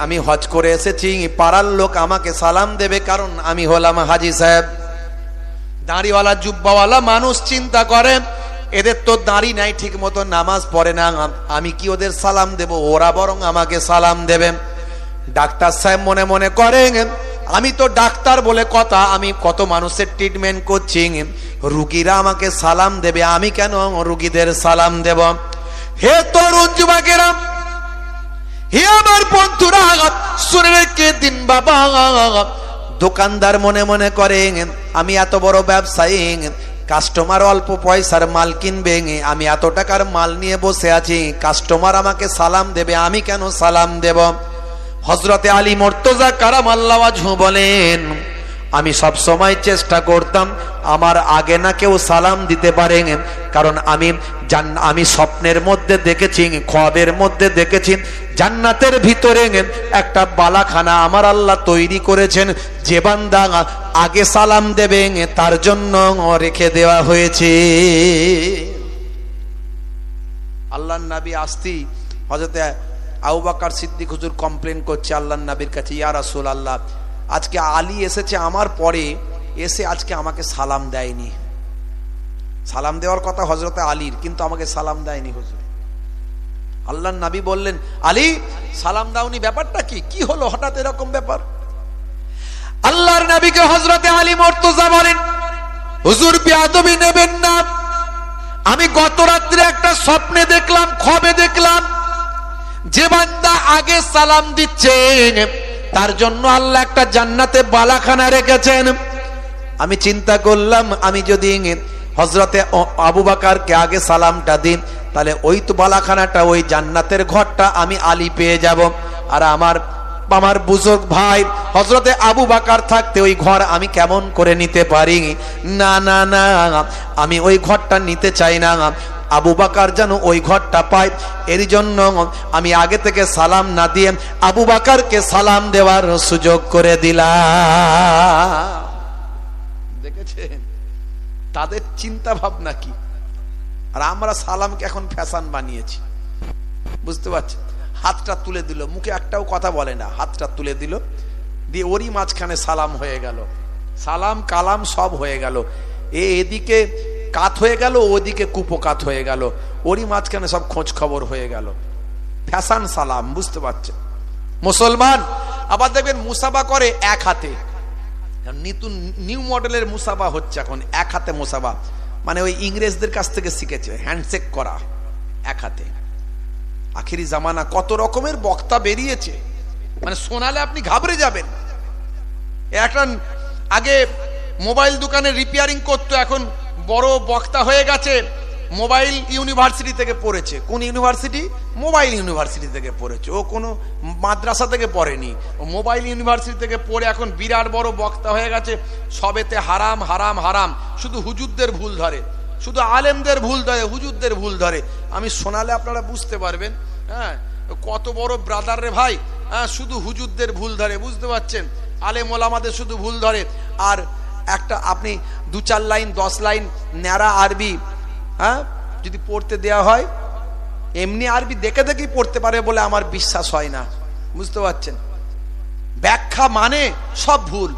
আমি হজ করে এসেছি, পাড়ার লোক আমাকে সালাম দেবে কারণ আমি হলাম হাজী সাহেব। দাড়িওয়ালা জুব্বাওয়ালা মানুষ চিন্তা করে এদের তো দাড়ি নাই, ঠিক মতো নামাজ পড়ে না, আমি কি ওদের সালাম দেব? ওরা বরং আমাকে সালাম দেবে। ডাক্তার সাহেব মনে মনে করে আমি তো ডাক্তার বলে কথা, আমি কত মানুষের ট্রিটমেন্ট করছি, রুগীরা আমাকে সালাম দেবে, আমি কেন রুগীদের সালাম দেব? হে তরুণ যুবকেরা, হে আমার বন্ধুরা, শুনে রেখে দিন বাবা। দোকানদার মনে মনে করে আমি এত বড় ব্যবসায়ী, কাস্টমার অল্প পয়সার মাল কিনবে, আমি এত টাকার মাল নিয়ে বসে আছি, কাস্টমার আমাকে সালাম দেবে, আমি কেন সালাম দেব? হযরতে আলী মুর্তজা কারামাল্লাহু ওয়াজহু বলেন আমি সব সময় চেষ্টা করতাম আমার আগে না কেউ সালাম দিতে পারে, কারণ আমি স্বপ্নের মধ্যে দেখেছি, খ্বাবের মধ্যে দেখেছি জান্নাতের ভিতরে একটা বালাখানা আমার আল্লাহ তৈরি করেছেন, যে বান্দা আগে সালাম দেবে তার জন্য রেখে দেওয়া হয়েছে। আল্লাহর নবী আসতি হযরতে আবু বকর সিদ্দিক হুজুর কমপ্লেন করছে আল্লাহর নবীর কাছে, ইয়া রাসূলুল্লাহ, আজকে আলী এসেছে আমার পরে, এসে আজকে আমাকে সালাম দেয়নি। সালাম দেওয়ার কথা হযরতে আলীর, কিন্তু আমাকে সালাম দেয়নি হুজুর। আল্লাহর নবী বললেন, আলী সালাম দাওনি, ব্যাপারটা কি? কি হলো হঠাৎ এরকম ব্যাপার? আল্লাহর নবীকে হযরতে আলী মুর্তজা বলেন, হুজুর বেয়াদবি নেবেন না, আমি গত রাত্রে একটা স্বপ্নে দেখলাম, খ্বাবে দেখলাম, যে বান্দা আগে সালাম দিচ্ছে তার জন্য আল্লাহ একটা জান্নাতে বালাখানা রেখেছেন। আমি চিন্তা করলাম আমি যদি হযরতে আবু বকরকে আগে সালামটা দিন, তাহলে ওই তো বালাখানাটা, ওই জান্নাতের ঘরটা আমি আলী পেয়ে যাব। আর আমার বুজুর্গ ভাই হযরতে আবু বকর থাকতে ওই ঘর আমি কেমন করে নিতে পারি? না না না, আমি ওই ঘরটা নিতে চাই না। আবু বকর যেন ওই ঘরটা পায়, এর জন্য আমি আগে থেকে সালাম না দিয়ে আবু বকরকে সালাম দেওয়ার সুযোগ করে দিলাম। দেখেছেন তাদের চিন্তা ভাবনা কি? আর আমরা সালামকে এখন ফ্যাশন বানিয়েছি, বুঝতে পারছেন? হাতটা তুলে দিল, মুখে একটাও কথা বলে না, হাতটা তুলে দিল, দিয়ে ওরই মাঝখানে সালাম হয়ে গেল, সালাম কালাম সব হয়ে গেল। এদিকে কাত হয়ে গেল, ওদিকে কুপকাত হয়ে গেল, ওরই মাঝখানে সব খোঁজ খবর হয়ে গেল। ফ্যাশন সালাম, বুঝতে পারছেন? মুসলমান আবার দেখবেন মুসাফা করে এক হাতে, নিউ মডেলের মুসাফা হচ্ছে এখন, এক হাতে মুসাফা, মানে ওই ইংরেজদের কাছ থেকে শিখেছে হ্যান্ডশেক করা এক হাতে। আখিরি জামানা কত রকমের বক্তা বেরিয়েছে, মানে শোনালে আপনি ঘাবড়ে যাবেন। একটা আগে মোবাইল দোকানে রিপেয়ারিং করতো, এখন বড় বক্তা হয়ে গেছে, মোবাইল ইউনিভার্সিটি থেকে পড়েছে। কোন ইউনিভার্সিটি? মোবাইল ইউনিভার্সিটি থেকে পড়েছে। ও কোনো মাদ্রাসা থেকে পড়েনি, ও মোবাইল ইউনিভার্সিটি থেকে পড়ে এখন বিরাট বড় বক্তা হয়ে গেছে। সবেতে হারাম হারাম হারাম, শুধু হুজুরদের ভুল ধরে, শুধু আলেমদের ভুল ধরে, হুজুরদের ভুল ধরে। আমি শোনালে আপনারা বুঝতে পারবেন। হ্যাঁ, কত বড় ব্রাদার রে ভাই, হ্যাঁ, শুধু হুজুরদের ভুল ধরে, বুঝতে পারছেন? আলেম ওলামাদের শুধু ভুল ধরে। আর একটা আপনি 2-4 লাইন 10 লাইন ন্যাড়া আরবি, হ্যাঁ, যদি পড়তে দেয়া হয়, এমনি আরবি দেখে দেখেই পড়তে পারে বলে আমার বিশ্বাস হয় না, বুঝতে পারছেন? ব্যাখ্যা মানে সব ভুল।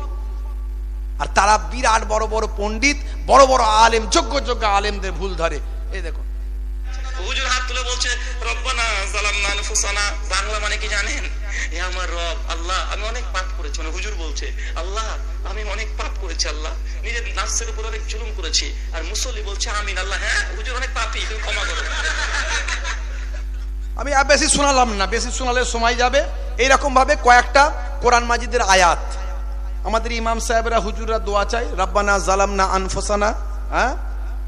আর তারা বিরাট বড় বড় পণ্ডিত, বড় বড় আলেম, যোগ্য যোগ্য আলেমদের ভুল ধরে। এই দেখুন, হুজুর হাত তুলে বলছে রব্বানা যালামনা আনফুসানা, বাংলা মানে কি জানেন? হে আমার রব আল্লাহ, আমি অনেক পাপ করেছি। মানে হুজুর বলছে আল্লাহ আমি অনেক পাপ করেছি, আল্লাহ নিজের নাফসের উপর অনেক জুলুম করেছি। আর মুসল্লি বলছে আমিন, আল্লাহ হ্যাঁ হুজুর অনেক পাপী, তুমি ক্ষমা করো। আমি আর বেশি শোনালাম না, বেশি শোনালে সময় যাবে। এইরকম ভাবে কয়েকটা কোরআন মাজিদের আয়াত আমাদের ইমাম সাহেবরা হুজুররা দোয়া চাই, রব্বানা জালামনা আনফুসানা, হ্যাঁ,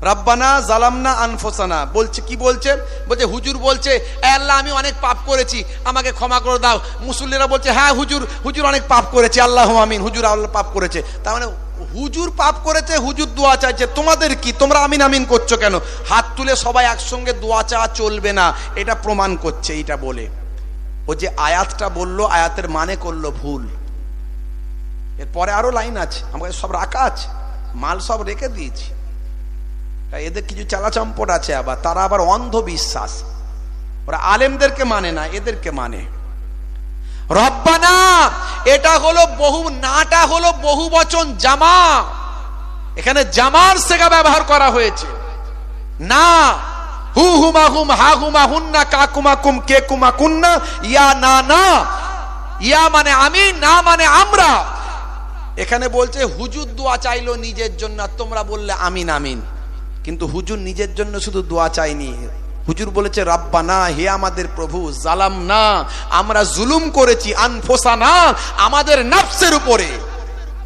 রব্বানা জালামনা আনফুসানা বলছে। কি বলছে? বলছে হুজুর বলছে এ আল্লাহ আমি অনেক পাপ করেছি, আমাকে ক্ষমা করে দাও। মুসল্লিরা বলছে হ্যাঁ হুজুর, হুজুর অনেক পাপ করেছে, আল্লাহ আমিন, হুজুর আল্লাহ পাপ করেছে। তার মানে হুজুর পাপ করেছে, হুজুর দোয়া চাইছে, তোমাদের কি? তোমরা আমিন আমিন করছো কেন? হাত তুলে সবাই একসঙ্গে দোয়া চাওয়া চলবে না, এটা প্রমাণ করছে। এইটা বলে ও যে আয়াতটা বললো, আয়াতের মানে করলো ভুল। এরপরে আরো লাইন আছে, আমাকে সব রাখা আছে, মাল সব রেখে দিয়েছি। এদের কিছু চালাচম্পট আছে, আবার তারা আবার অন্ধবিশ্বাস, ওরা আলেমদেরকে মানে না, এদেরকে মানে। রব্বানা এটা হলো বহু, নাটা হলো বহু বচন জামা, এখানে জামার সেগা ব্যবহার করা হয়েছে। না হু হুমা হুম, হা হুমা হুন্না, কাকুমা কুম, কে কুমা কুন্না, ইয়া না না, ইয়া মানে আমি, না মানে আমরা। এখানে বলছে হুজুর দোয়া চাইলো নিজের জন্য, তোমরা বললে আমিন আমিন। কিন্তু হুজুর নিজের জন্য শুধু দোয়া চাইনি, হুজুর বলেছে রব্বানা, হে আমাদের প্রভু, জালামনা আমরা জুলুম করেছি, আনফুসানা আমাদের নফসের উপরে।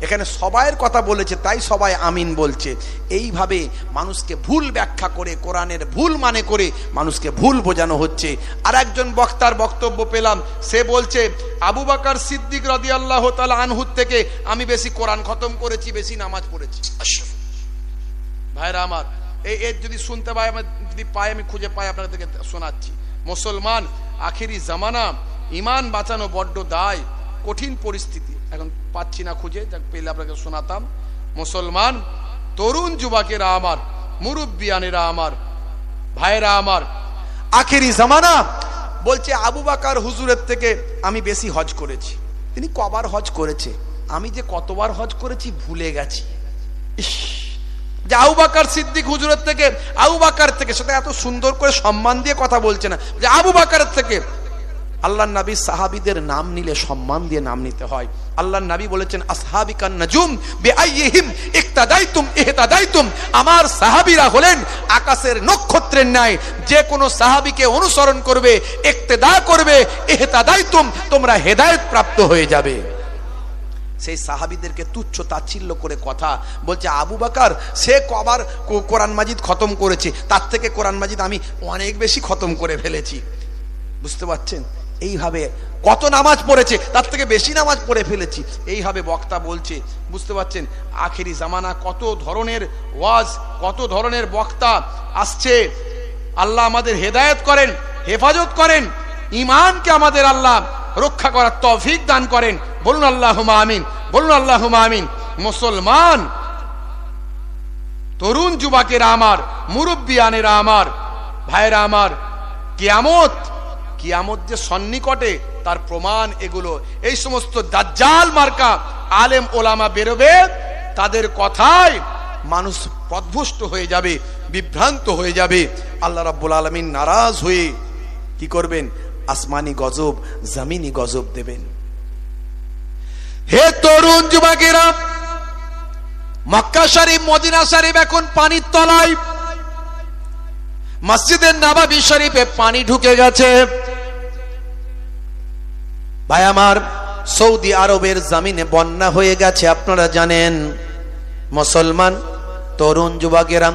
এখানে সবাইয়ের কথা বলেছে, তাই সবাই আমিন বলছে। এইভাবে মানুষকে ভুল ব্যাখ্যা করে, কোরআনের ভুল মানে করে মানুষকে ভুল বোঝানো হচ্ছে। আর একজন বক্তার বক্তব্য পেলাম, সে বলছে আবু বকর সিদ্দিক রাদিয়াল্লাহু তাআলা আনহু থেকে আমি বেশি কোরআন খতম করেছি, বেশি নামাজ পড়েছি। ভাইরা আমার, এই যদি শুনতে পাই, যদি পাই, আমি খুঁজে পাই আপনাদেরকে শোনাচ্ছি। মুসলমান আখিরি জামানা, ইমান বাঁচানো বড্ড দায়, কঠিন পরিস্থিতি। এখন পাচ্ছি না খুঁজে, যাক পেলে আপনাকে শোনাতাম। মুসলমান তরুণ যুবকেরা আমার, মুরব্বিয়ানেরা আমার, ভাইরা আমার, আখিরি জামানা বলছে আবু বকর হুজুরের থেকে আমি বেশি হজ করেছি। তিনি কবার হজ করেছে? আমি যে কতবার হজ করেছি ভুলে গেছি। যে আবু বকর সিদ্দিক হুজুরের থেকে, আবু বকর থেকে, সেটা এত সুন্দর করে সম্মান দিয়ে কথা বলছে না, যে আবু বকরের থেকে। আল্লাহর নবী সাহাবীদের নাম নিলে সম্মান দিয়ে নাম নিতে হয়। আল্লাহর নবী বলেছেন আসহাবিকান নাজুম বিআইহিম ইক্তাদাইতুম ইহতাদাইতুম, আমার সাহাবীরা হলেন আকাশের নক্ষত্রের ন্যায়, যে কোনো সাহাবীকে অনুসরণ করবে, ইক্তেদা করবে, ইহতাদাইতুম তোমরা হেদায়েত প্রাপ্ত হয়ে যাবে। সেই সাহাবীদেরকে তুচ্ছ তাচ্ছিল্য করে কথা বলছে, আবু বকর সে কবার কোরআন মাজিদ খতম করেছে, তার থেকে কোরআন মাজিদ আমি অনেক বেশি খতম করে ফেলেছি। বুঝতে পারছেন? এইভাবে কত নামাজ পড়েছে, তার থেকে বেশি নামাজ পড়ে ফেলেছি, এইভাবে বক্তা বলছে। বুঝতে পারছেন? আখেরি জামানা, কত ধরনের ওয়াজ, কত ধরনের বক্তা আসছে। আল্লাহ আমাদের হেদায়েত করেন, হেফাজত করেন, ঈমানকে আমাদের আল্লাহ রক্ষা করার তৌফিক দান করেন। বলুন আল্লাহুম্মা আমিন, বলুন আল্লাহুম্মা আমিন। মুসলমান তরুণ যুবকেরা আমার, মুরব্বিয়ানেরা আমার, ভাইরা আমার, কিয়ামত যে সন্নিকটে তার প্রমাণ এগুলো। এই সমস্ত দাজ্জাল মার্কা আলেম ওলামা বেরোবে, তাদের কথায় মানুষ পথভ্রষ্ট হয়ে যাবে, বিভ্রান্ত হয়ে যাবে। আল্লাহ রাব্বুল আলামিন নারাজ হয়ে কি করবেন? আসমানি গজব, জমিনি গজব দেবেন। হে তরুণ যুবকেরা, মক্কা শরীফ, মদিনা শরীফ এখন পানির তলায়। মসজিদের নববী শরীফে পানি ঢুকে গেছে। ভাই আমার, সৌদি আরবের জমিনে বন্যা হয়ে গেছে, আপনারা জানেন। মুসলমান তরুণ যুবকেরা,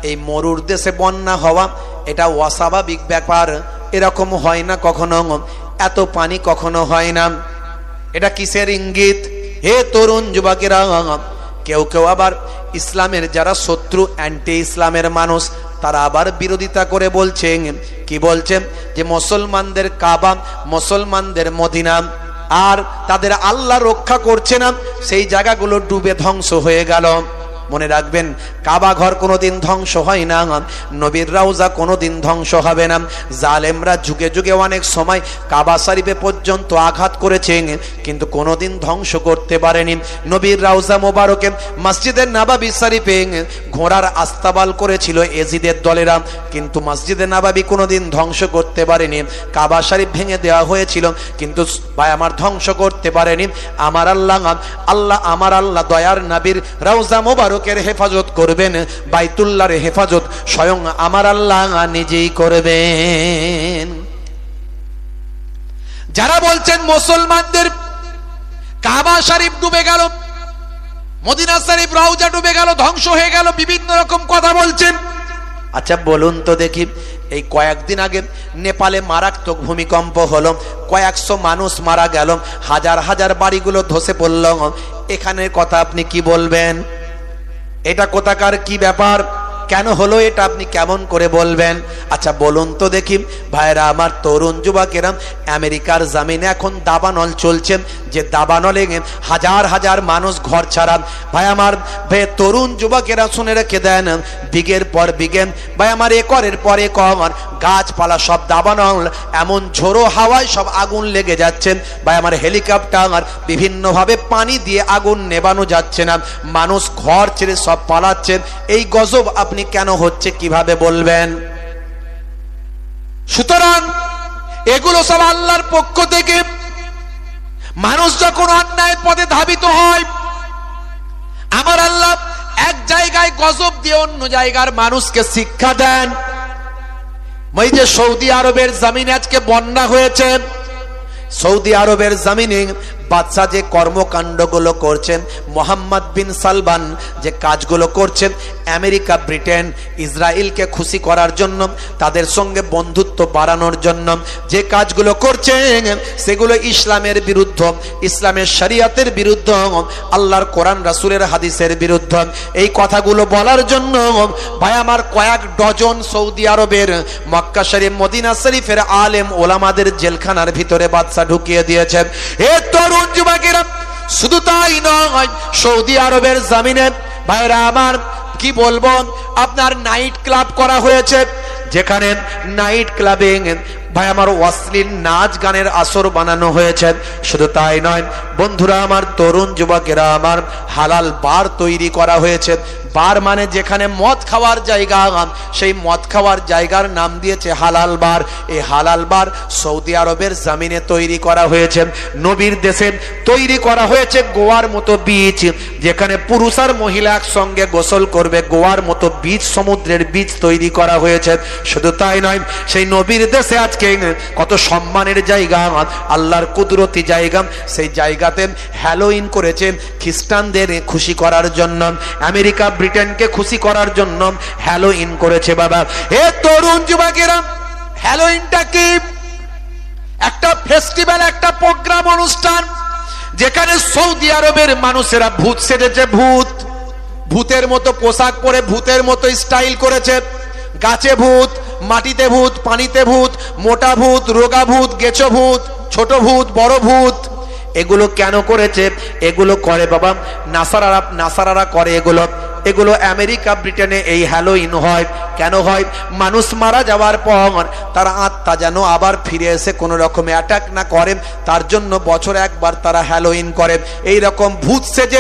এই মরুর দেশে বন্যা হওয়া এটা অস্বাভাবিক ব্যাপার, এরকম হয় না কখনো, এত পানি কখনো হয় না। এটা কিসের ইঙ্গিত? হে তরুণ যুবকেরা, কেউ কেউ আবার ইসলামের যারা শত্রু, অ্যান্টি ইসলামের মানুষ, তারা আবার বিরোধিতা করে বলছেন, কি বলছেন? যে মুসলমানদের কাবা, মুসলমানদের মদিনা, আর তাদের আল্লাহ রক্ষা করছে না, সেই জায়গাগুলো ডুবে ধ্বংস হয়ে গেল। মনে রাখবেন, কাবা ঘর কোনোদিন ধ্বংস হয় না, নবীর রওজা কোনোদিন ধ্বংস হবে না। জালেমরা যুগে যুগে অনেক সময় কাবা শরীফে পর্যন্ত আঘাত করেছে, কিন্তু কোনোদিন ধ্বংস করতে পারেনি। নবীর রওজা মোবারকে, মসজিদে নববী শরীফে ঘোড়ার আস্তাবল করেছিল এজিদের দলেরা, কিন্তু মসজিদে নববী কোনোদিন ধ্বংস করতে পারেনি। কাবা শরীফ ভেঙে দেওয়া হয়েছিল, কিন্তু ভাই আমার ধ্বংস করতে পারেনি। আমার আল্লাহ, আমার আল্লাহ দয়ার নবীর রওজা মোবারক হেফাজত করবেন, বাইতুল্লাহর হেফাজত স্বয়ং আমার আল্লাহ নিজেই করবেন। যারা বলছেন মুসলমানদের কাবা শরীফ ডুবে গেল, মদিনা শরীফ রওজা ডুবে গেল, ধ্বংস হয়ে গেল, বিভিন্ন রকম কথা বলছেন। আচ্ছা বলুন তো দেখি, এই কয়েকদিন আগে নেপালে মারাত্মক ভূমিকম্প হলো, কয়েকশো মানুষ মারা গেল, হাজার হাজার বাড়িগুলো ধসে পড়ল, এখানের কথা আপনি কি বলবেন? এটা কোথাকার কি ব্যাপার, কেন হলো এটা আপনি কেমন করে বলবেন? আচ্ছা বলুন তো দেখি ভাইরা আমার, তরুণ যুবকেরা, আমেরিকার জমিনে এখন দাবানল চলছে, যে দাবানলে হাজার হাজার মানুষ ঘর ছাড়া। ভাই আমার, ভাই তরুণ যুবকেরা শুনে রেখে দেন, বিঘের পর বিঘে, ভাই আমার একরের পর একর গাছপালা সব দাবানল, এমন ঝোড়ো হাওয়ায় সব আগুন লেগে যাচ্ছে। ভাই আমার, হেলিকপ্টার বিভিন্নভাবে পানি দিয়ে আগুন নেবানো যাচ্ছে না, মানুষ ঘর ছেড়ে সব পালাচ্ছেন। এই গজব আপনি কেন হচ্ছে কিভাবে বলবেন? সুতরাং এগুলো সব আল্লাহর পক্ষ থেকে। মানুষ যখন অন্যায় পথে ধাবিত হয়, আমার আল্লাহ এক জায়গায় গজব দিয়ে অন্য জায়গার মানুষকে শিক্ষা দেন। ওই যে সৌদি আরবের জমিনে আজকে বন্যা হয়েছে, সৌদি আরবের জমিনে বাদশা যে কর্মকাণ্ডগুলো করছেন, মোহাম্মদ বিন সালমান যে কাজগুলো করছেন, আমেরিকা, ব্রিটেন, ইসরায়েলকে খুশি করার জন্য, তাদের সঙ্গে বন্ধুত্ব বাড়ানোর জন্য যে কাজগুলো করছেন, সেগুলো ইসলামের বিরুদ্ধ, ইসলামের শরিয়তের বিরুদ্ধ, আল্লাহর কোরআন রাসূলের হাদিসের বিরুদ্ধ। এই কথাগুলো বলার জন্য ভাই আমার কয়েক ডজন সৌদি আরবের মক্কা শরীফ, মদিনা শরীফের আলেম ওলামাদের জেলখানার ভিতরে বাদশা ঢুকিয়ে দিয়েছেন। এ তরুণ যুবকেরা, শুধু তাই নয়, সৌদি আরবের জমিনে ভাইরা আমার কি বলবো, আপনার নাইট ক্লাব করা হয়েছে, যেখানে নাইট ক্লাবে ভাই আমার অশ্লীল নাচ গানের আসর বানানো হয়েছে। শুধু তাই নয় বন্ধুরা আমার, তরুণ যুবকেরা আমার, হালাল বার তৈরি করা হয়েছে, বার মানে যেখানে মদ খাওয়ার জায়গা, সেই মদ খাওয়ার জায়গার নাম দিয়েছে হালাল বার। এই হালাল বার সৌদি আরবের জমিনে তৈরি করা হয়েছে, নবীর দেশে তৈরি করা হয়েছে গোয়ার মতো বীচ, যেখানে পুরুষ আর মহিলা একসঙ্গে গোসল করবে। গোয়ার মতো বীচ, সমুদ্রের বীচ তৈরি করা হয়েছে। শুধু তাই নয়, সেই নবীর দেশে আজকে কত সম্মানের জায়গা, আল্লাহর কুদরতি জায়গা, সেই জায়গাতে হ্যালোইন করেছে খ্রিস্টানদের খুশি করার জন্য, আমেরিকা ব্রিটেনকে খুশি করার জন্য হ্যালোইন করেছে। বাবা এ তরুণ যুবকেরা, হ্যালোইনটা কি? একটা ফেস্টিভ্যাল, একটা প্রোগ্রাম, অনুষ্ঠান, যেখানে সৌদি আরবের মানুষেরা ভূত সেজেছে। ভূত, ভূতের মতো পোশাক পরে ভূতের মতো স্টাইল করেছে। গাছে ভূত, মাটিতে ভূত, পানিতে ভূত, মোটা ভূত, রোগা ভূত, গেছো ভূত, ছোট ভূত, বড় ভূত। এগুলো কেন করেছে? এগুলো করে বাবা নাসারারা করে এগুলো। এগুলো আমেরিকা ব্রিটেনে এই হ্যালোইন হয়। কেন হয়? মানুষ মারা যাওয়ার পর তার আত্মা যেন আবার ফিরে এসে কোনো রকমে অ্যাটাক না করে, তার জন্য বছরে একবার তারা হ্যালোইন করে। এই রকম ভূত সেজে